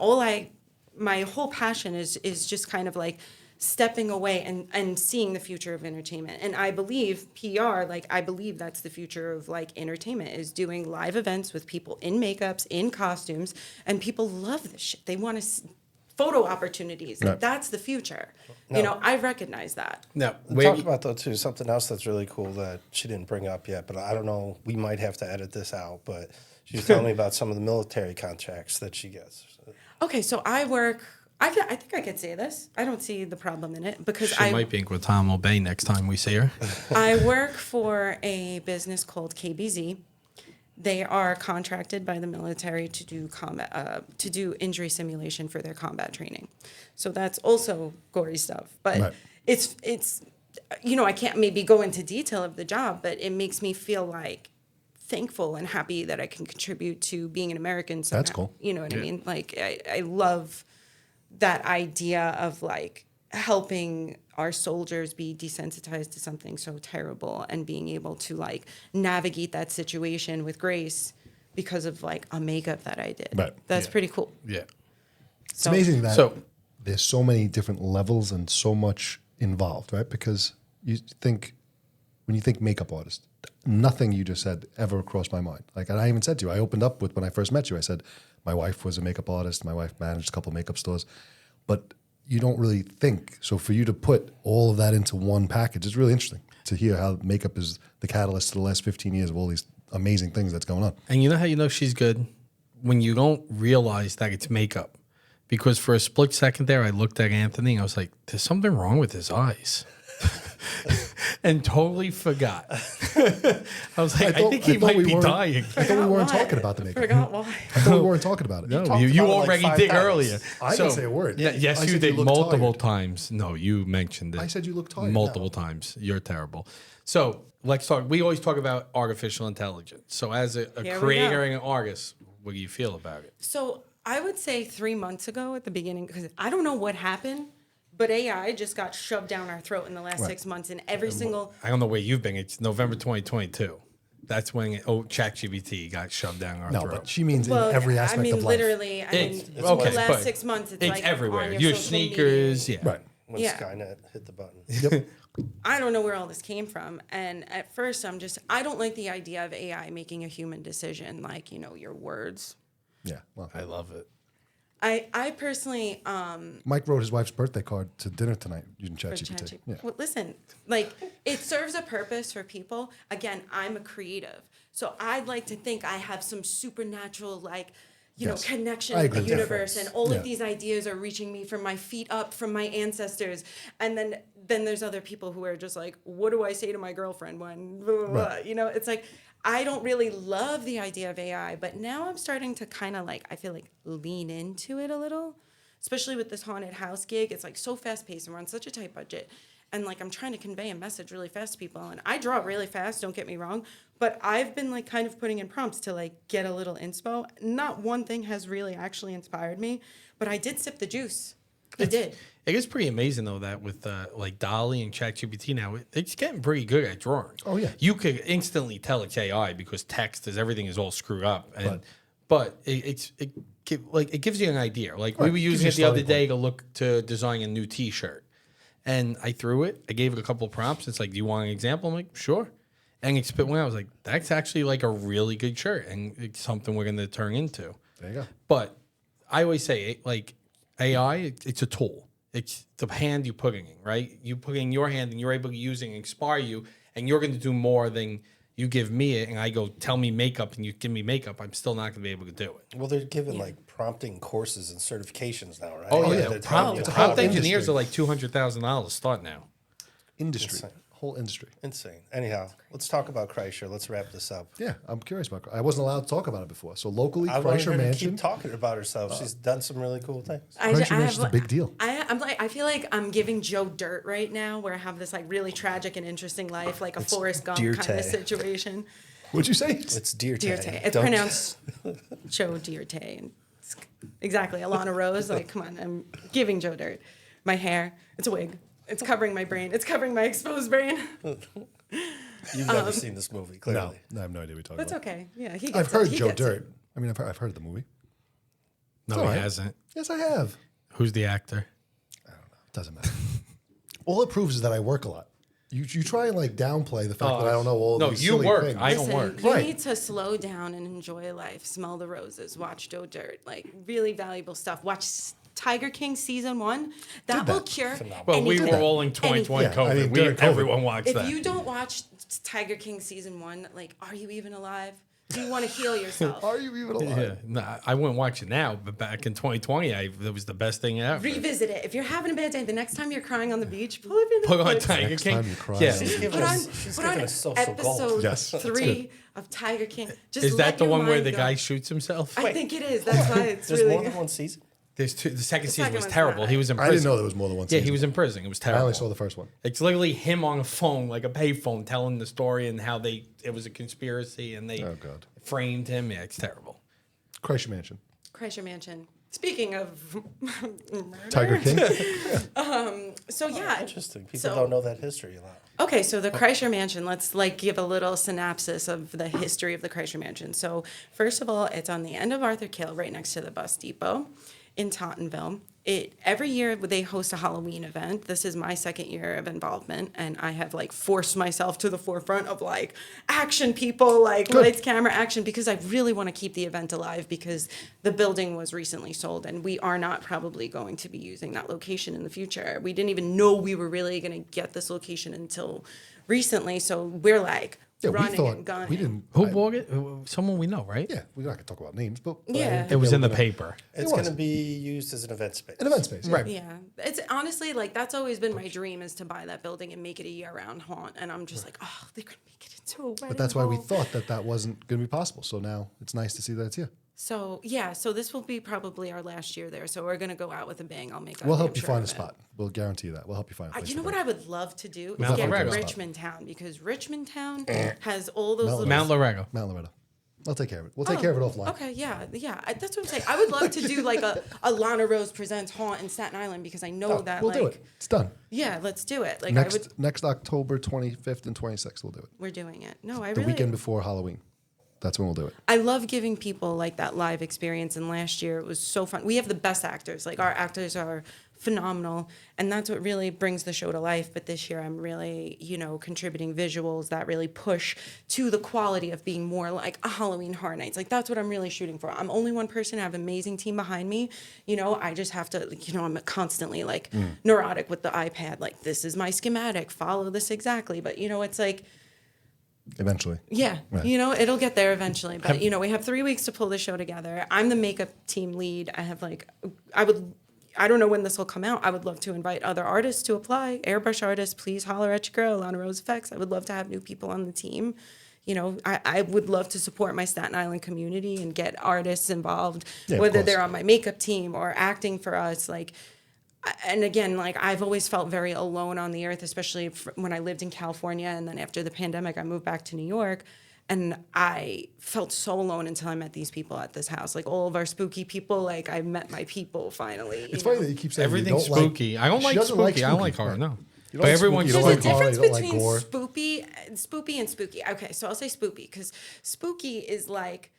my whole passion is just kind of like stepping away and seeing the future of entertainment. And I believe PR, like I believe that's the future of like entertainment, is doing live events with people in makeups, in costumes, and people love this shit. They want to photo opportunities. Like, that's the future. No. You know, I recognize that. No, Talk about though too something else that's really cool that she didn't bring up yet, but I don't know. We might have to edit this out. But she was telling me about some of the military contracts that she gets. Okay, so I work. I think I could say this. I don't see the problem in it because she might be in Guantanamo Bay next time we see her. I work for a business called KBZ. They are contracted by the military to do to do injury simulation for their combat training. So that's also gory stuff. But it's I can't maybe go into detail of the job, but it makes me feel like thankful and happy that I can contribute to being an American somehow. That's cool. You know what I mean? Like I love that idea of like helping our soldiers be desensitized to something so terrible and being able to like navigate that situation with grace because of like a makeup that I did. Right. That's pretty cool. Yeah. It's amazing that there's so many different levels and so much involved, right? Because when you think makeup artist, nothing you just said ever crossed my mind. Like, and I even said to you, I opened up with when I first met you, I said, my wife was a makeup artist. My wife managed a couple of makeup stores, but you don't really think. So for you to put all of that into one package, it's really interesting to hear how makeup is the catalyst to the last 15 years of all these amazing things that's going on. And you know how you know she's good? When you don't realize that it's makeup. Because for a split second there, I looked at Anthony and I was like, there's something wrong with his eyes. And totally forgot. I was like, I think he might be dying. I thought we weren't talking about the makeup. Forgot why. I thought we weren't talking about it. No, you already did earlier. I didn't say a word. Yeah, yes, I you said did look multiple tired. times. No, you mentioned it. I said you look tired. Multiple times. You're terrible. So let's talk. We always talk about artificial intelligence. So as a Here we creator go. and an artist, what do you feel about it? So I would say 3 months ago at the beginning, because I don't know what happened, but AI just got shoved down our throat in the last 6 months, and every single. I don't know where you've been. It's November 2022. That's when ChatGPT got shoved down our No, throat. but she means in every aspect of life. Literally, It's the okay, last but 6 months, it's it's like everywhere. on Your social sneakers, media. yeah. Right. When Yeah. Skynet hit the button. Yep. I don't know where all this came from. And at first, I don't like the idea of AI making a human decision, like, your words. Yeah. Well, I love it. I personally, Mike wrote his wife's birthday card to dinner tonight using ChatGPT. Yeah. well, listen, like, it serves a purpose for people. Again, I'm a creative. So I'd like to think I have some supernatural, like, Yes. connection I with the agree. universe, and all Yeah. of these ideas are reaching me from my feet up, from my ancestors. And then there's other people who are just like, what do I say to my girlfriend when, blah, blah, blah. Right. It's like, I don't really love the idea of AI, but now I'm starting to kind of like, I feel like lean into it a little, especially with this haunted house gig. It's like so fast paced and we're on such a tight budget. And like, I'm trying to convey a message really fast to people. And I draw really fast, don't get me wrong. But I've been like kind of putting in prompts to like get a little inspo. Not one thing has really actually inspired me, but I did sip the juice. I did. It is pretty amazing though that with like Dolly and ChatGPT now, it's getting pretty good at drawing. Oh, yeah. You could instantly tell it's AI because everything is all screwed up. But it gives you an idea. Like we were using it the other day to design a new T-shirt, and I threw it. I gave it a couple of prompts. It's like, do you want an example? I'm like, sure. And it spit one out. I was like, that's actually like a really good shirt, and it's something we're going to turn into. There you go. But I always say, like, AI, it's a tool. It's the hand you put in, right? You put in your hand and you're able to use it and inspire you, and you're going to do more than you give me it, and I go, tell me makeup, and you give me makeup. I'm still not going to be able to do it. Well, they're giving like prompting courses and certifications now, right? Oh, yeah. They're telling you Prompt how to- engineers are like $200,000 start now. Industry. Insane. Whole industry. Insane. Anyhow, let's talk about Kreischer. Let's wrap this up. Yeah, I'm curious about. I wasn't allowed to talk about it before. So locally, I wanted Kreischer her to Mansion. keep talking about herself. She's done some really cool things. Kreischer Mansion's a big deal. I feel like I'm giving Joe dirt right now, where I have this like really tragic and interesting life, like a Forrest Gump kind Dirte. of situation. What'd you say? It's Dirte. Dirte. It's Don't- pronounced Joe Dirte. Exactly, Alana Rose. Like, come on, I'm giving Joe dirt. My hair, it's a wig. It's covering my brain. It's covering my exposed brain. You've never seen this movie, clearly. No, I have no idea what you're talking That's about. okay. Yeah, he gets I've heard it. He Joe gets it. Dirt. I mean, I've heard the movie. No, all he right. hasn't. Yes, I have. Who's the actor? It doesn't matter. All it proves is that I work a lot. You try and like downplay the fact that I don't know all No, these you silly work. things. I don't Listen, work. you Right. need to slow down and enjoy life. Smell the roses. Watch Joe Dirt. Like really valuable stuff. Watch Tiger King season 1. That will cure. Well, we anything. were all in 2020 Anything. COVID. I mean, during COVID. Everyone watched If that. you don't watch Tiger King season 1, like, are you even alive? Do you want to heal yourself? Are you even alive? Yeah, no, I wouldn't watch it now, but back in 2020, it was the best thing ever. Revisit it. If you're having a bad day, the next time you're crying on the beach, pull up your Put on Netflix. Tiger Next King. time you cry, Yeah. She's giving Put on, us, she's put on giving us social gold. episode Yes, that's 3 of Tiger King. Just Is let that the your one where mind the go. guy shoots himself? I think it is. That's why it's There's really more good. than one season? There's two. The second season second was one's terrible. not He was in I prison. didn't know there was more than one Yeah, season. he was in prison. It was I terrible. only saw the first one. It's literally him on a phone, like a payphone, telling the story and how it was a conspiracy and they Oh, God. framed him. Yeah, it's terrible. Kreischer Mansion. Kreischer Mansion. Speaking of murder. Tiger King. So yeah. Interesting. People So- don't know that history a lot. Okay, so the Kreischer Mansion, let's like give a little synopsis of the history of the Kreischer Mansion. So first of all, it's on the end of Arthur Kill, right next to the bus depot in Tottenville. Every year they host a Halloween event. This is my second year of involvement, and I have like forced myself to the forefront of like action people, like lights, camera, action, because I really want to keep the event alive because the building was recently sold, and we are not probably going to be using that location in the future. We didn't even know we were really going to get this location until recently, so we're like Yeah, running we thought and gunning. we didn't. Who bought it? Someone we know, right? Yeah, we're not gonna talk about names, but Yeah. I didn't It think was they in were the gonna- paper. It's was. going to be used as an event space. An event space, right? Yeah, it's honestly like that's always been my dream is to buy that building and make it a year-round haunt, and I'm just like, oh, they could make it into a wedding But that's why we hall. thought that wasn't going to be possible. So now it's nice to see that it's here. So yeah, so this will be probably our last year there. So we're gonna go out with a bang. I'll make. We'll damn help you sure find a of it. spot. We'll guarantee you that. We'll help you find a place. You know to what put I would love to do is Mount get Laredo. Richmond Town because Richmond Town has all those. Mount little Mount Laredo. it. Mount Loretta. I'll take care of it. We'll take care of it offline. Okay, yeah. That's what I'm saying. I would love to do like a Alana Rose presents haunt in Staten Island because I know that We'll like do it. It's done. yeah, let's do it. Like I would. Next October 25th and 26th, we'll do it. We're doing it. No, I The really. weekend before Halloween. That's when we'll do it. I love giving people like that live experience, and last year it was so fun. We have the best actors. Like our actors are phenomenal, and that's what really brings the show to life. But this year I'm really, contributing visuals that really push to the quality of being more like a Halloween Horror Nights. Like that's what I'm really shooting for. I'm only one person. I have an amazing team behind me. I just have to, I'm constantly like neurotic with the iPad. Like this is my schematic. Follow this exactly. But it's like. Eventually. Yeah, Right. It'll get there eventually. But we have 3 weeks to pull the show together. I'm the makeup team lead. I have I don't know when this will come out. I would love to invite other artists to apply. Airbrush artists, please holler at your girl, Alana Rose Effects. I would love to have new people on the team. I would love to support my Staten Island community and get artists involved, Yeah, of whether course. they're on my makeup team or acting for us. And again, I've always felt very alone on the earth, especially when I lived in California. And then after the pandemic, I moved back to New York. And I felt so alone until I met these people at this house. Like all of our spooky people, I met my people finally. It's funny that you keep saying Everything's you don't spooky. I don't She like doesn't spooky. I don't like spooky. horror. No. You don't But like everyone. spooky, you There's don't a like horror, difference you don't like between gore. spoopy and spooky. Okay, so I'll say spooky because spooky is like,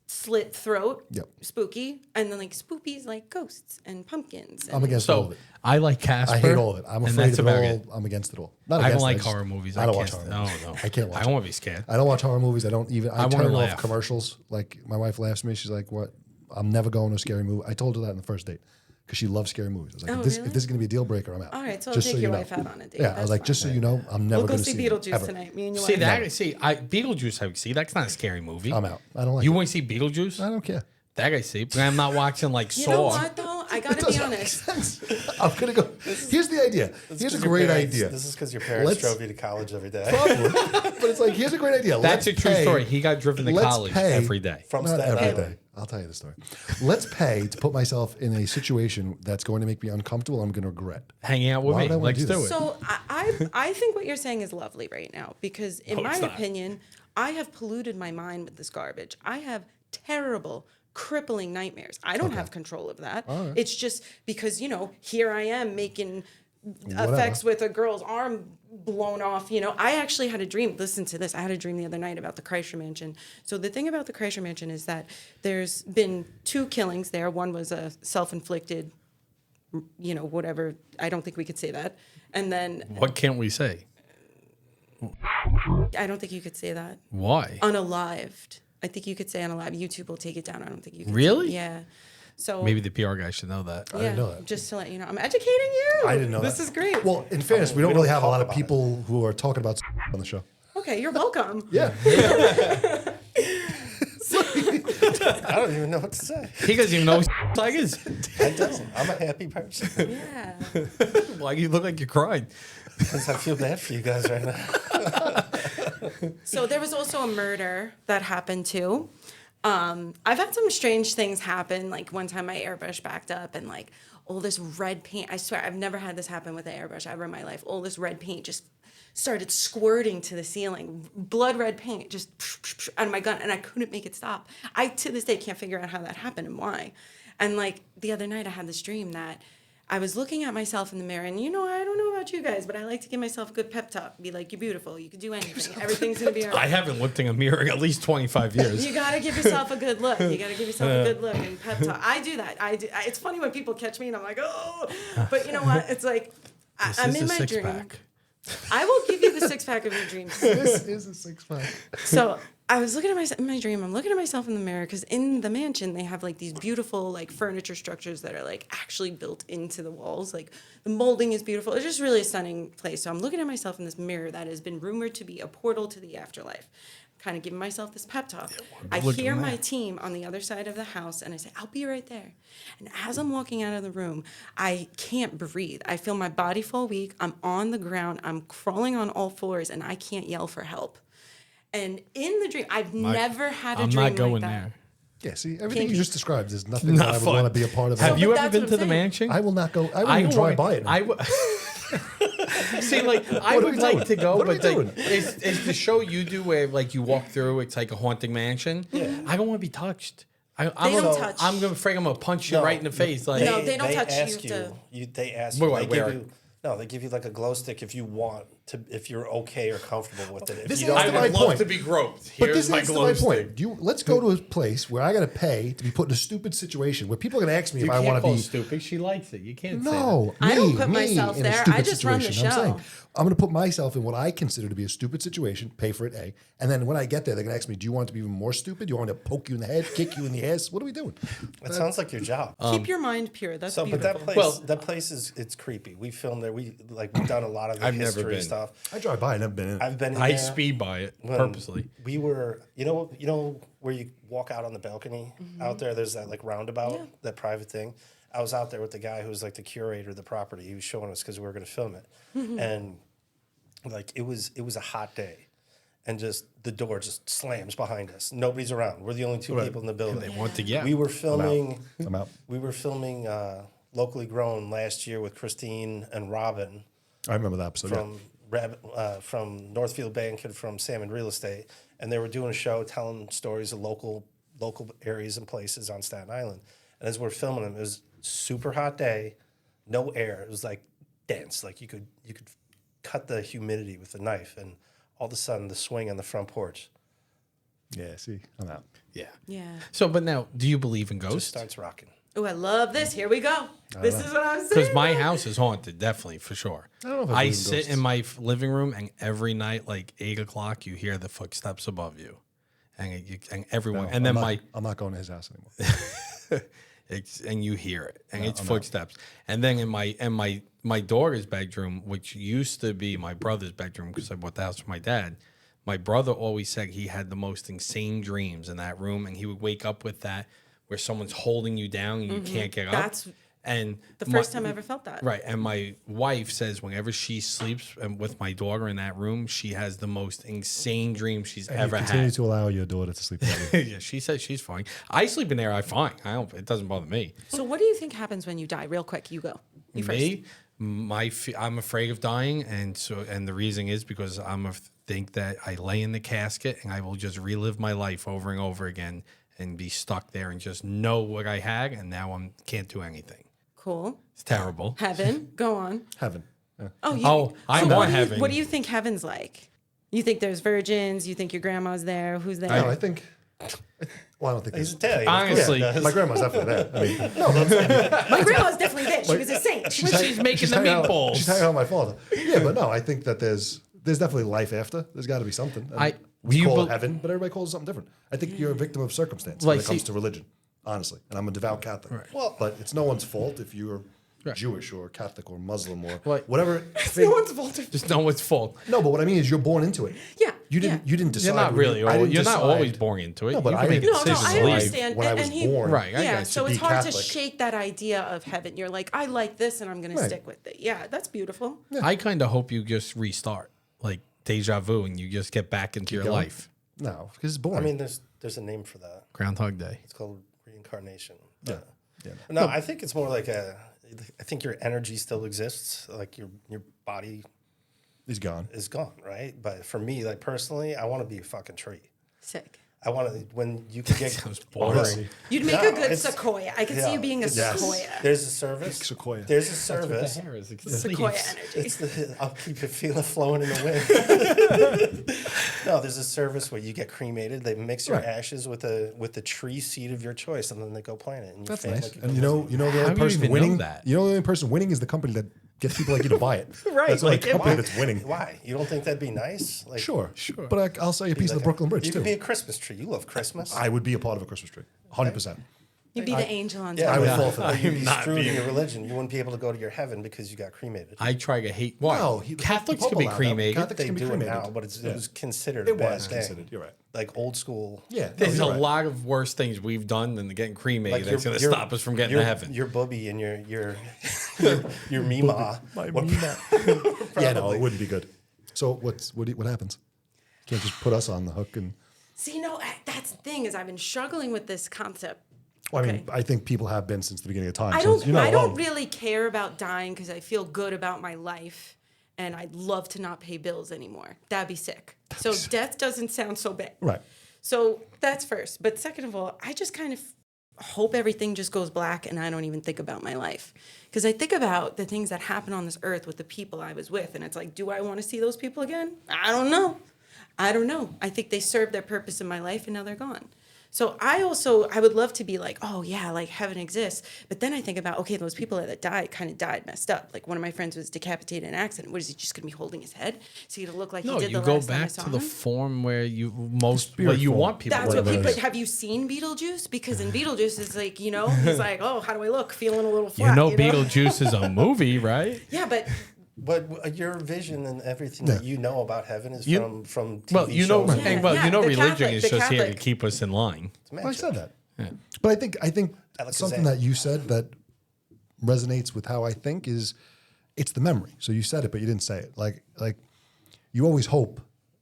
slit throat, Yep. spooky. And then spoopy is like ghosts and pumpkins. I'm and- against all of So it. I like Casper. I hate all of it. I'm and afraid that's of it about all. it. I'm against it all. Not I don't against it, like just- horror movies. I don't watch can't- horror movies. No. I can't watch I them. won't be scared. I don't watch horror movies. I don't even. I wanna turn off laugh. commercials. Like my wife laughs at me. She's like, "What? I'm never going to a scary movie." I told her that in the first date because she loves scary movies. I was like, Oh, if, this, really? if this is going to be a deal breaker, I'm out. All right, so I'll Just take so your you know. wife out on a date. Yeah, I was That's like, fine. just so you know, I'm never We'll go going to see see it, Beetlejuice ever. tonight. Me and your See wife. that? Beetlejuice. I see. That's not a scary movie. I'm out. I don't like You it. want to see Beetlejuice? I don't care. That I see. But I'm not watching You know Saw. what though? I gotta be honest. I'm gonna go. Here's the idea. Here's a great idea. This is because your parents Let's- drove you to college every day. Probably. But it's like, here's a great idea. That's Let's a true pay- story. He got driven to let's college pay- every day. From Not Staten every Island. day. I'll tell you the story. Let's pay to put myself in a situation that's going to make me uncomfortable. I'm going to regret. Hanging out with Why me. would I wanna Let's do do this? it. So I think what you're saying is lovely right now because in No, my it's not. opinion, I have polluted my mind with this garbage. I have terrible crippling nightmares. I don't have control of that. It's just because, here I am making effects with a girl's arm blown off. I actually had a dream. Listen to this. I had a dream the other night about the Kreischer Mansion. So the thing about the Kreischer Mansion is that there's been 2 killings there. One was a self-inflicted, whatever. I don't think we could say that. And then What can't we say? I don't think you could say that. Why? Unalived. I think you could say unalived. YouTube will take it down. I don't think you can. Really? Yeah. So Maybe the PR guy should know that. yeah, didn't know that. just to let you know, I'm educating you. I didn't know this that. is great. Well, in fairness, we don't really have a lot of people who are talking about on the show. Okay, you're welcome. Yeah. I don't even know what to say. He doesn't even know what like is. I don't. I'm a happy person Yeah. Why you look like you cried? because I feel bad for you guys right now. So there was also a murder that happened too. I've had some strange things happen. Like one time my airbrush backed up and like all this red paint. I swear I've never had this happen with an airbrush ever in my life. All this red paint just started squirting to the ceiling. Blood red paint just out of my gun, and I couldn't make it stop. I to this day can't figure out how that happened and why. And like the other night I had this dream that I was looking at myself in the mirror, and I don't know about you guys, but I like to give myself a good pep talk. Be like, you're beautiful. You can do anything. Everything's gonna be all right. I haven't looked in a mirror in at least 25 years. You gotta give yourself a good look. You gotta give yourself a good look and pep talk. I do that. It's funny when people catch me and I'm like, oh, but you know what? It's like I'm in my dream. Pack. I will give you the 6-pack of your dreams. This is a 6-pack. So I was looking at myself in my dream. I'm looking at myself in the mirror because in the mansion they have like these beautiful like furniture structures that are like actually built into the walls. Like the molding is beautiful. It's just really a stunning place. So I'm looking at myself in this mirror that has been rumored to be a portal to the afterlife. Kind of giving myself this pep talk. I hear my team on the other side of the house and I say, I'll be right there. And as I'm walking out of the room, I can't breathe. I feel my body fall weak. I'm on the ground. I'm crawling on all fours and I can't yell for help. And in the dream, I've never had a I'm dream not going like that. there. Yeah, see, everything Can't- you just described is nothing that I would fun. want to be a part of. Have but you ever that's been what to I'm the saying. mansion? I will not go. I won't even drive by it. See, like, I What are would we like doing? to go, What are we but like, doing? is the show you do where like you walk through? It's like a haunting mansion. Yeah. I don't want to be touched. I'm They don't touch. afraid I'm gonna punch you No. right in the face. Like, No, they don't touch you. ask They ask Wait, you. wait, They give where? you. No, they give you like a glow stick if you want to, if you're okay or comfortable with it. If This you is don't, I my would love point. to be groped. But Here's this my is glow my stick. point. Let's go to a place where I got to pay to be put in a stupid situation where people are going to ask me You if I can't want to call be. stupid. She likes it. You can't. Say No, I don't me put myself in a there. stupid I just run the situation. show. I'm going to put myself in what I consider to be a stupid situation, pay for it, A. And then when I get there, they're going to ask me, do you want it to be even more stupid? Do you want me to poke you in the head, kick you in the ass? What are we doing? it sounds like your job. Keep your mind pure. That's So, but beautiful. that place is it's creepy. We filmed there. We've done a lot of the I've never history been. stuff. I drive by, I've never been in. I've been in I there speed by it when purposely. We were, you know where you walk out on the balcony out there. There's that like roundabout, that private thing. I was out there with the guy who was like the curator of the property. He was showing us because we were going to film it, and like it was a hot day. And just the door just slams behind us. Nobody's around. We're the only two people in the building. They want to get. We were filming. I'm out. We were filming Locally Grown last year with Christine and Robin I remember that episode. from Northfield Bank and from Salmon Real Estate, and they were doing a show telling stories of local areas and places on Staten Island. And as we're filming them, it was a super hot day, no air. It was like dense, like you could cut the humidity with a knife, and all of a sudden the swing on the front porch Yeah, see, I'm out. Yeah. Yeah. So, but now, do you believe in just ghosts? starts rocking. Oh, I love this. Here we go. This is what I'm saying. Because my house is haunted, definitely for sure. I don't know if I I believe in sit ghosts. in my living room, and every night, like 8 o'clock, you hear the footsteps above you, and everyone, and then I'm not going to his house anymore. and you hear it, and it's footsteps, and then in my daughter's bedroom, which used to be my brother's bedroom, because I bought the house for my dad. My brother always said he had the most insane dreams in that room, and he would wake up with that where someone's holding you down and you can't get up. That's and the first time I ever felt that. Right, and my wife says whenever she sleeps with my daughter in that room, she has the most insane dreams she's ever Continue had. to allow your daughter to sleep with you. Yeah, she says she's fine. I sleep in there. I'm fine. It doesn't bother me. So what do you think happens when you die? Real quick, you go. You first. Me, I'm afraid of dying, and the reason is because think that I lay in the casket and I will just relive my life over and over again, and be stuck there and just know what I had, and now I can't do anything. Cool. It's terrible. Heaven. Go on. Heaven. Yeah. Oh, I so want what do you- heaven. What do you think heaven's like? You think there's virgins? You think your grandma's there? Who's there? No, I think. Well, I don't think He's there's. Italian. Honestly, Yeah, My grandma's definitely there. I mean, no, that's, My grandma's definitely there. She was a saint. She was she's making the hanging out- meatballs. She's hanging out with my father. Yeah, but no, I think that there's definitely life after. There's got to be something. And we you call bel- it heaven, but everybody calls it something different. I think you're a victim of circumstance when Like, it comes see- to religion, honestly. And I'm a devout Catholic. Right. Well- but it's no one's fault if you're Right. Jewish or Catholic or Muslim or Like- whatever. no one's fault. Just know it's full. No, but what I mean is you're born into it. Yeah, You didn't. yeah. You didn't decide. You're not when really. I didn't You're not decide. always born into it. No, but you I can make didn't- No, decisions I in life. understand. when I And was he- born. Right, I Yeah, got you. so to it's be hard to Catholic. shake that idea of heaven. You're like, I like this, and I'm going to Right. stick with it. Yeah, that's beautiful. I kind of hope you just restart, like deja vu, and you just get back into your going. life. No, because it's boring. I mean, there's a name for that. Groundhog Day. It's called reincarnation. yeah. No, I think it's more like I think your energy still exists. Like your body He's gone. is gone, right? But for me, like personally, I want to be a fucking tree. Sick. I want to when you can get Sounds boring. You'd make No, a good it's- sequoia. I could see you being a Yes. sequoia. There's a service. Sequoia. There's a service. Sequoia energy. It's I'll keep it feeling flowing in the wind. No, there's a service where you get cremated. They mix your Right. ashes with the tree seed of your choice, and then they go plant it. And your That's family nice. can And go you know, visit the How only do you person even know winning. that? You know, the only person winning is the company that gets people like you to buy it. Right, That's the only like, company Why? that's winning. Why? You don't think that'd be nice? Like, Sure. But I'll sell you a piece of the Brooklyn Bridge You too. could be a Christmas tree. You love Christmas. I would be a part of a Christmas tree, 100%. You'd be the angel on yeah, top. I would yeah. fall for that. You'd be not screwed in being- your religion. You wouldn't be able to go to your heaven because you got cremated. I try to hate. Why? No, Catholics Pope can be allowed that. cremated. Catholics They can be do it cremated. now, but it was considered It a bad was thing. considered. You're right. Like old school. Yeah. no, There's you're a right. lot of worse things we've done than getting cremated. Like That's going to your- stop us from getting your, to heaven. Your bubby and your Mima. Yeah, no, it wouldn't be good. So what happens? You can't just put us on the hook and. See, no, that's the thing is I've been struggling with this concept. Well, I mean, Okay. I think people have been since the beginning of time. I so don't. you're not I don't alone. really care about dying because I feel good about my life, and I'd love to not pay bills anymore. That'd be sick. So death doesn't sound so bad. Right. So that's first. But second of all, I just kind of hope everything just goes black and I don't even think about my life. Because I think about the things that happen on this earth with the people I was with. And it's like, do I want to see those people again? I don't know. I think they served their purpose in my life and now they're gone. So I would love to be like, oh yeah, like heaven exists. But then I think about, okay, those people that died kind of died messed up. Like one of my friends was decapitated in an accident. What is he just going to be holding his head? Is he going to look like No, he did you the go last time I back saw to the him? form where you most spirit what you form. want people. That's to what be. Whatever it people. is. Have you seen Beetlejuice? Because in Beetlejuice, it's like he's like, oh, how do I look? Feeling a little flat. You know, Beetlejuice is a movie, right? Yeah, but But your vision and everything Yeah. that you know about heaven is You- from TV Well, you know, shows. Yeah, well, yeah, you know, the religion Catholic- is the just here to Catholic- keep us in line. It's Well, I magic. said that. Yeah. But I think Alakazam. something that you said that resonates with how I think is it's the memory. So you said it, but you didn't say it. Like you always hope,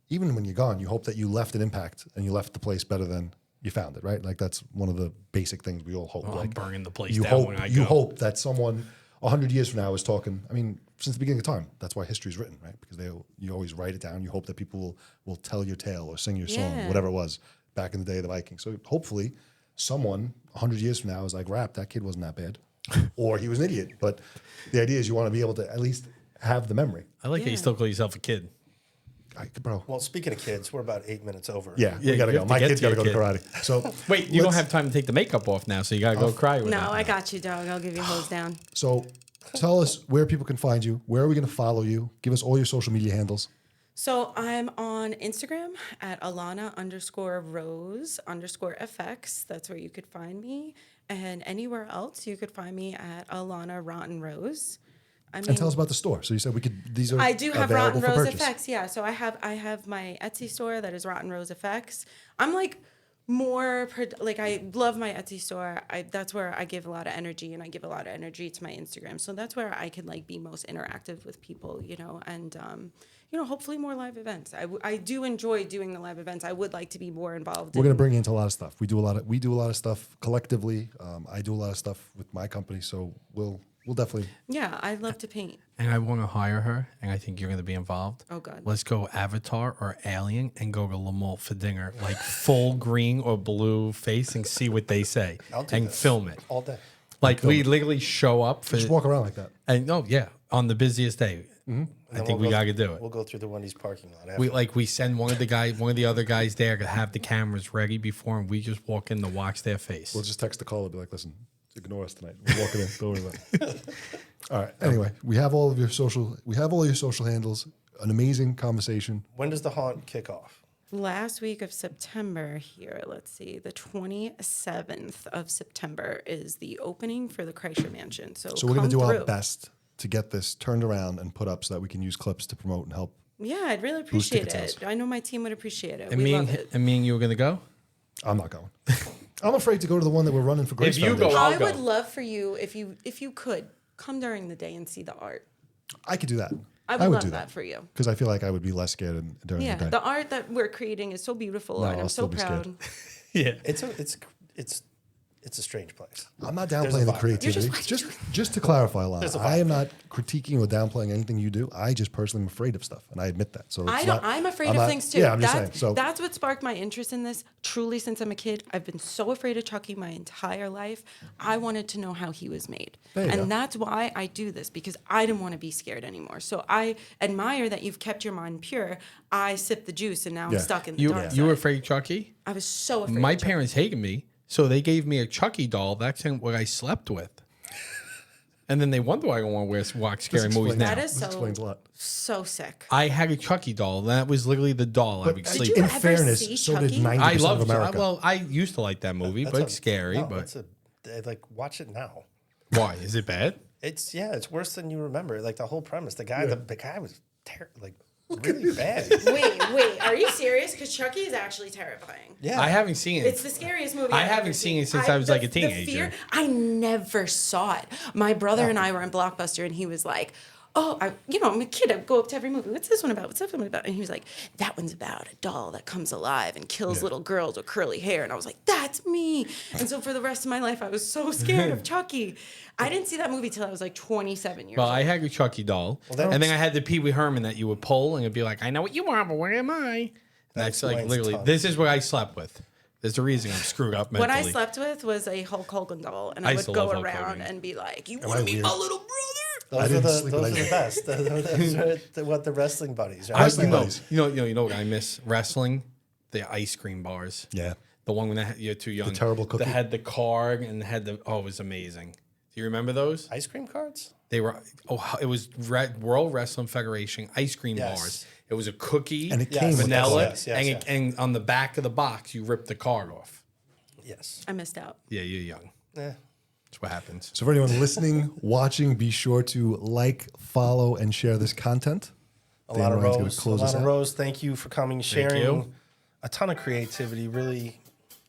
even when you're gone, you hope that you left an impact and you left the place better than you found it, right? Like that's one of the basic things we all hope. Well, I'm like burning the place you down hope when I you go. hope that someone 100 years from now is talking. I mean, since the beginning of time, that's why history is written, right? Because you always write it down. You hope that people will tell your tale or sing your song, Yeah. whatever it was back in the day of the Vikings. So hopefully, someone 100 years from now is like, "Rap, that kid wasn't that bad," or he was an idiot. But the idea is you want to be able to at least have the memory. I like that you Yeah. still call yourself a kid. Bro. Well, speaking of kids, we're about 8 minutes over. Yeah, Yeah, we gotta you go. have to My get kid's to gotta your go to karate. So Wait, you don't let's- have time to take the makeup off now, so you gotta go cry with no, it. I got you, dog. I'll give you a hose down. So tell us where people can find you. Where are we going to follow you? Give us all your social media handles. So I'm on Instagram at Alana_Rose_FX. That's where you could find me. And anywhere else, you could find me at Alana Rotten Rose. I mean, And tell us about the store. So you said we could. These are I do have available Rotten for Rose purchase. Effects. Yeah, so I have my Etsy store that is Rotten Rose Effects. I'm like more like I love my Etsy store. That's where I give a lot of energy, and I give a lot of energy to my Instagram. So that's where I can like be most interactive with people, and hopefully more live events. I do enjoy doing the live events. I would like to be more involved. We're going to bring you into a lot of stuff. We do a lot of stuff collectively. I do a lot of stuff with my company. So we'll we'll definitely. Yeah, I love to paint. And I want to hire her, and I think you're going to be involved. Oh, God. Let's go Avatar or Alien and go to Lamont for dinner, like full green or blue face, and see what they say, I'll do and this. film it. All day. Like we literally show up for, Just walk around like that. and on the busiest day. I think we got to do it. We'll go through the Wendy's parking lot. After. We send one of the other guys there to have the cameras ready before, and we just walk in to watch their face. We'll just text the caller, be like, listen, ignore us tonight. We're walking in. Don't worry about it. All right. Anyway, we have all your social handles. An amazing conversation. When does the haunt kick off? Last week of September here, let's see, the 27th of September is the opening for the Kreischer Mansion. So So we're going to do come our through. best to get this turned around and put up so that we can use clips to promote and help. Yeah, I'd really Boost appreciate ticket it. sales. I know my team would appreciate it. and We me love and, it. and me and you were going to go. I'm not going. I'm afraid to go to the one that we're running for Grace If you go, Foundation. I'll I go. would love for you, if you could, come during the day and see the art. I could do that. I would love do that for you. Because I feel like I would be less scared during Yeah, the day. the art that we're creating is so beautiful, No, and I'll I'm so still be scared. proud. Yeah. It's a strange place. I'm not There's a downplaying the vibe. creativity. Just to clarify, There's Alana, a vibe. I am not critiquing or downplaying anything you do. I just personally am afraid of stuff, and I admit that. So it's I'm afraid of things too. Yeah, I'm just saying. So That's what sparked my interest in this. Truly, since I'm a kid, I've been so afraid of Chucky my entire life. I wanted to know how he was made. There you go. And that's why I do this, because I didn't want to be scared anymore. So I admire that you've kept your mind pure. I sipped the juice and now Yeah. I'm stuck in the You dark you were side. afraid of Chucky? I was so afraid My of Chucky. parents hated me, so they gave me a Chucky doll. That's what I slept with. And then they wonder why I don't want to watch scary movies explains- now. That is this so, explains a lot. so sick. I had a Chucky doll. That was literally the doll I would But sleep you in with. ever fairness, see so did Chucky? 90% I of love America. Well, I used to like that movie, but it's scary. No, but like watch it now. why is it bad? It's worse than you remember. Like the whole premise. The guy was really bad. Wait, are you serious? Because Chucky is actually terrifying. Yeah, I haven't seen it. It's the scariest movie. I I've haven't ever seen it since I was like a teenager. I never saw it. My brother and I were in Blockbuster, and he was like, "Oh, I'm a kid. I go up to every movie. What's this one about? What's that one about?" And he was like, "That one's about a doll that comes alive and kills little girls with curly hair." And I was like, "That's me." And so for the rest of my life, I was so scared of Chucky. I didn't see that movie till I was like 27 years Well, old. I had a Chucky doll, and then I had the Pee Wee Herman that you would pull, and it'd be like, "I know what you want, but where am I?" That's like explains literally. tons. This is what I slept with. There's a reason I'm screwed up What mentally. I slept with was a Hulk Hogan doll, and I I would used to go love Hulk around Hogan. and be like, "You I want to meet weird? my little brother?" those are didn't the sleep with those are the anything. best. Those are the wrestling buddies. Right? I, Wrestling buddies. you know what I miss wrestling? The ice cream bars. Yeah. The one when you're too young. terrible cookie? That had the card and had the it was amazing. Do you remember those? Ice cream cards. They were it was World Wrestling Federation ice cream Yes. bars. It was a cookie And it Yes. came with vanilla, Yes, yes, and, yes. and on the back of the box you rip the card off. Yes. I missed out. Yeah, you're young. Yeah. That's what happens. So for anyone listening, watching, be sure to like, follow, and share this content. Dan Alana Ryan's gonna Rose. close us Alana out. Rose, thank you for coming, sharing you. a ton of creativity, really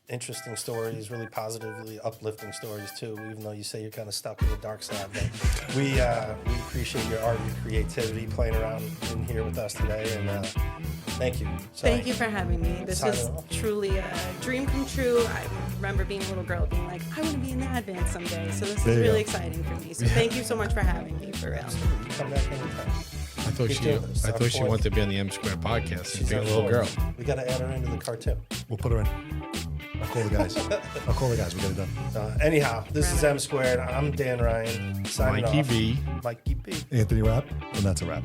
interesting stories, really positively uplifting stories too, even though you say you're kind of stuck in the dark side. But we appreciate your art and creativity playing around in here with us today, and thank you. So, Thank you for having me. This Sign was it off. truly a dream come true. I remember being a little girl being like, I want to be in the Advance someday. So this There is you really go. exciting for me. So thank you so much for having me, for real. You come back anytime. I thought Keep she doing this. I Our thought she fourth. wanted to be on the M Square podcast and She's be a our little fourth. girl. We got to add her into the cartoon. We'll put her in. I'll call the guys. We'll get it done. Anyhow, this is M Squared. I'm Dan Ryan. Signing Mikey off. V. Mikey B. Anthony Rapp, and that's a wrap.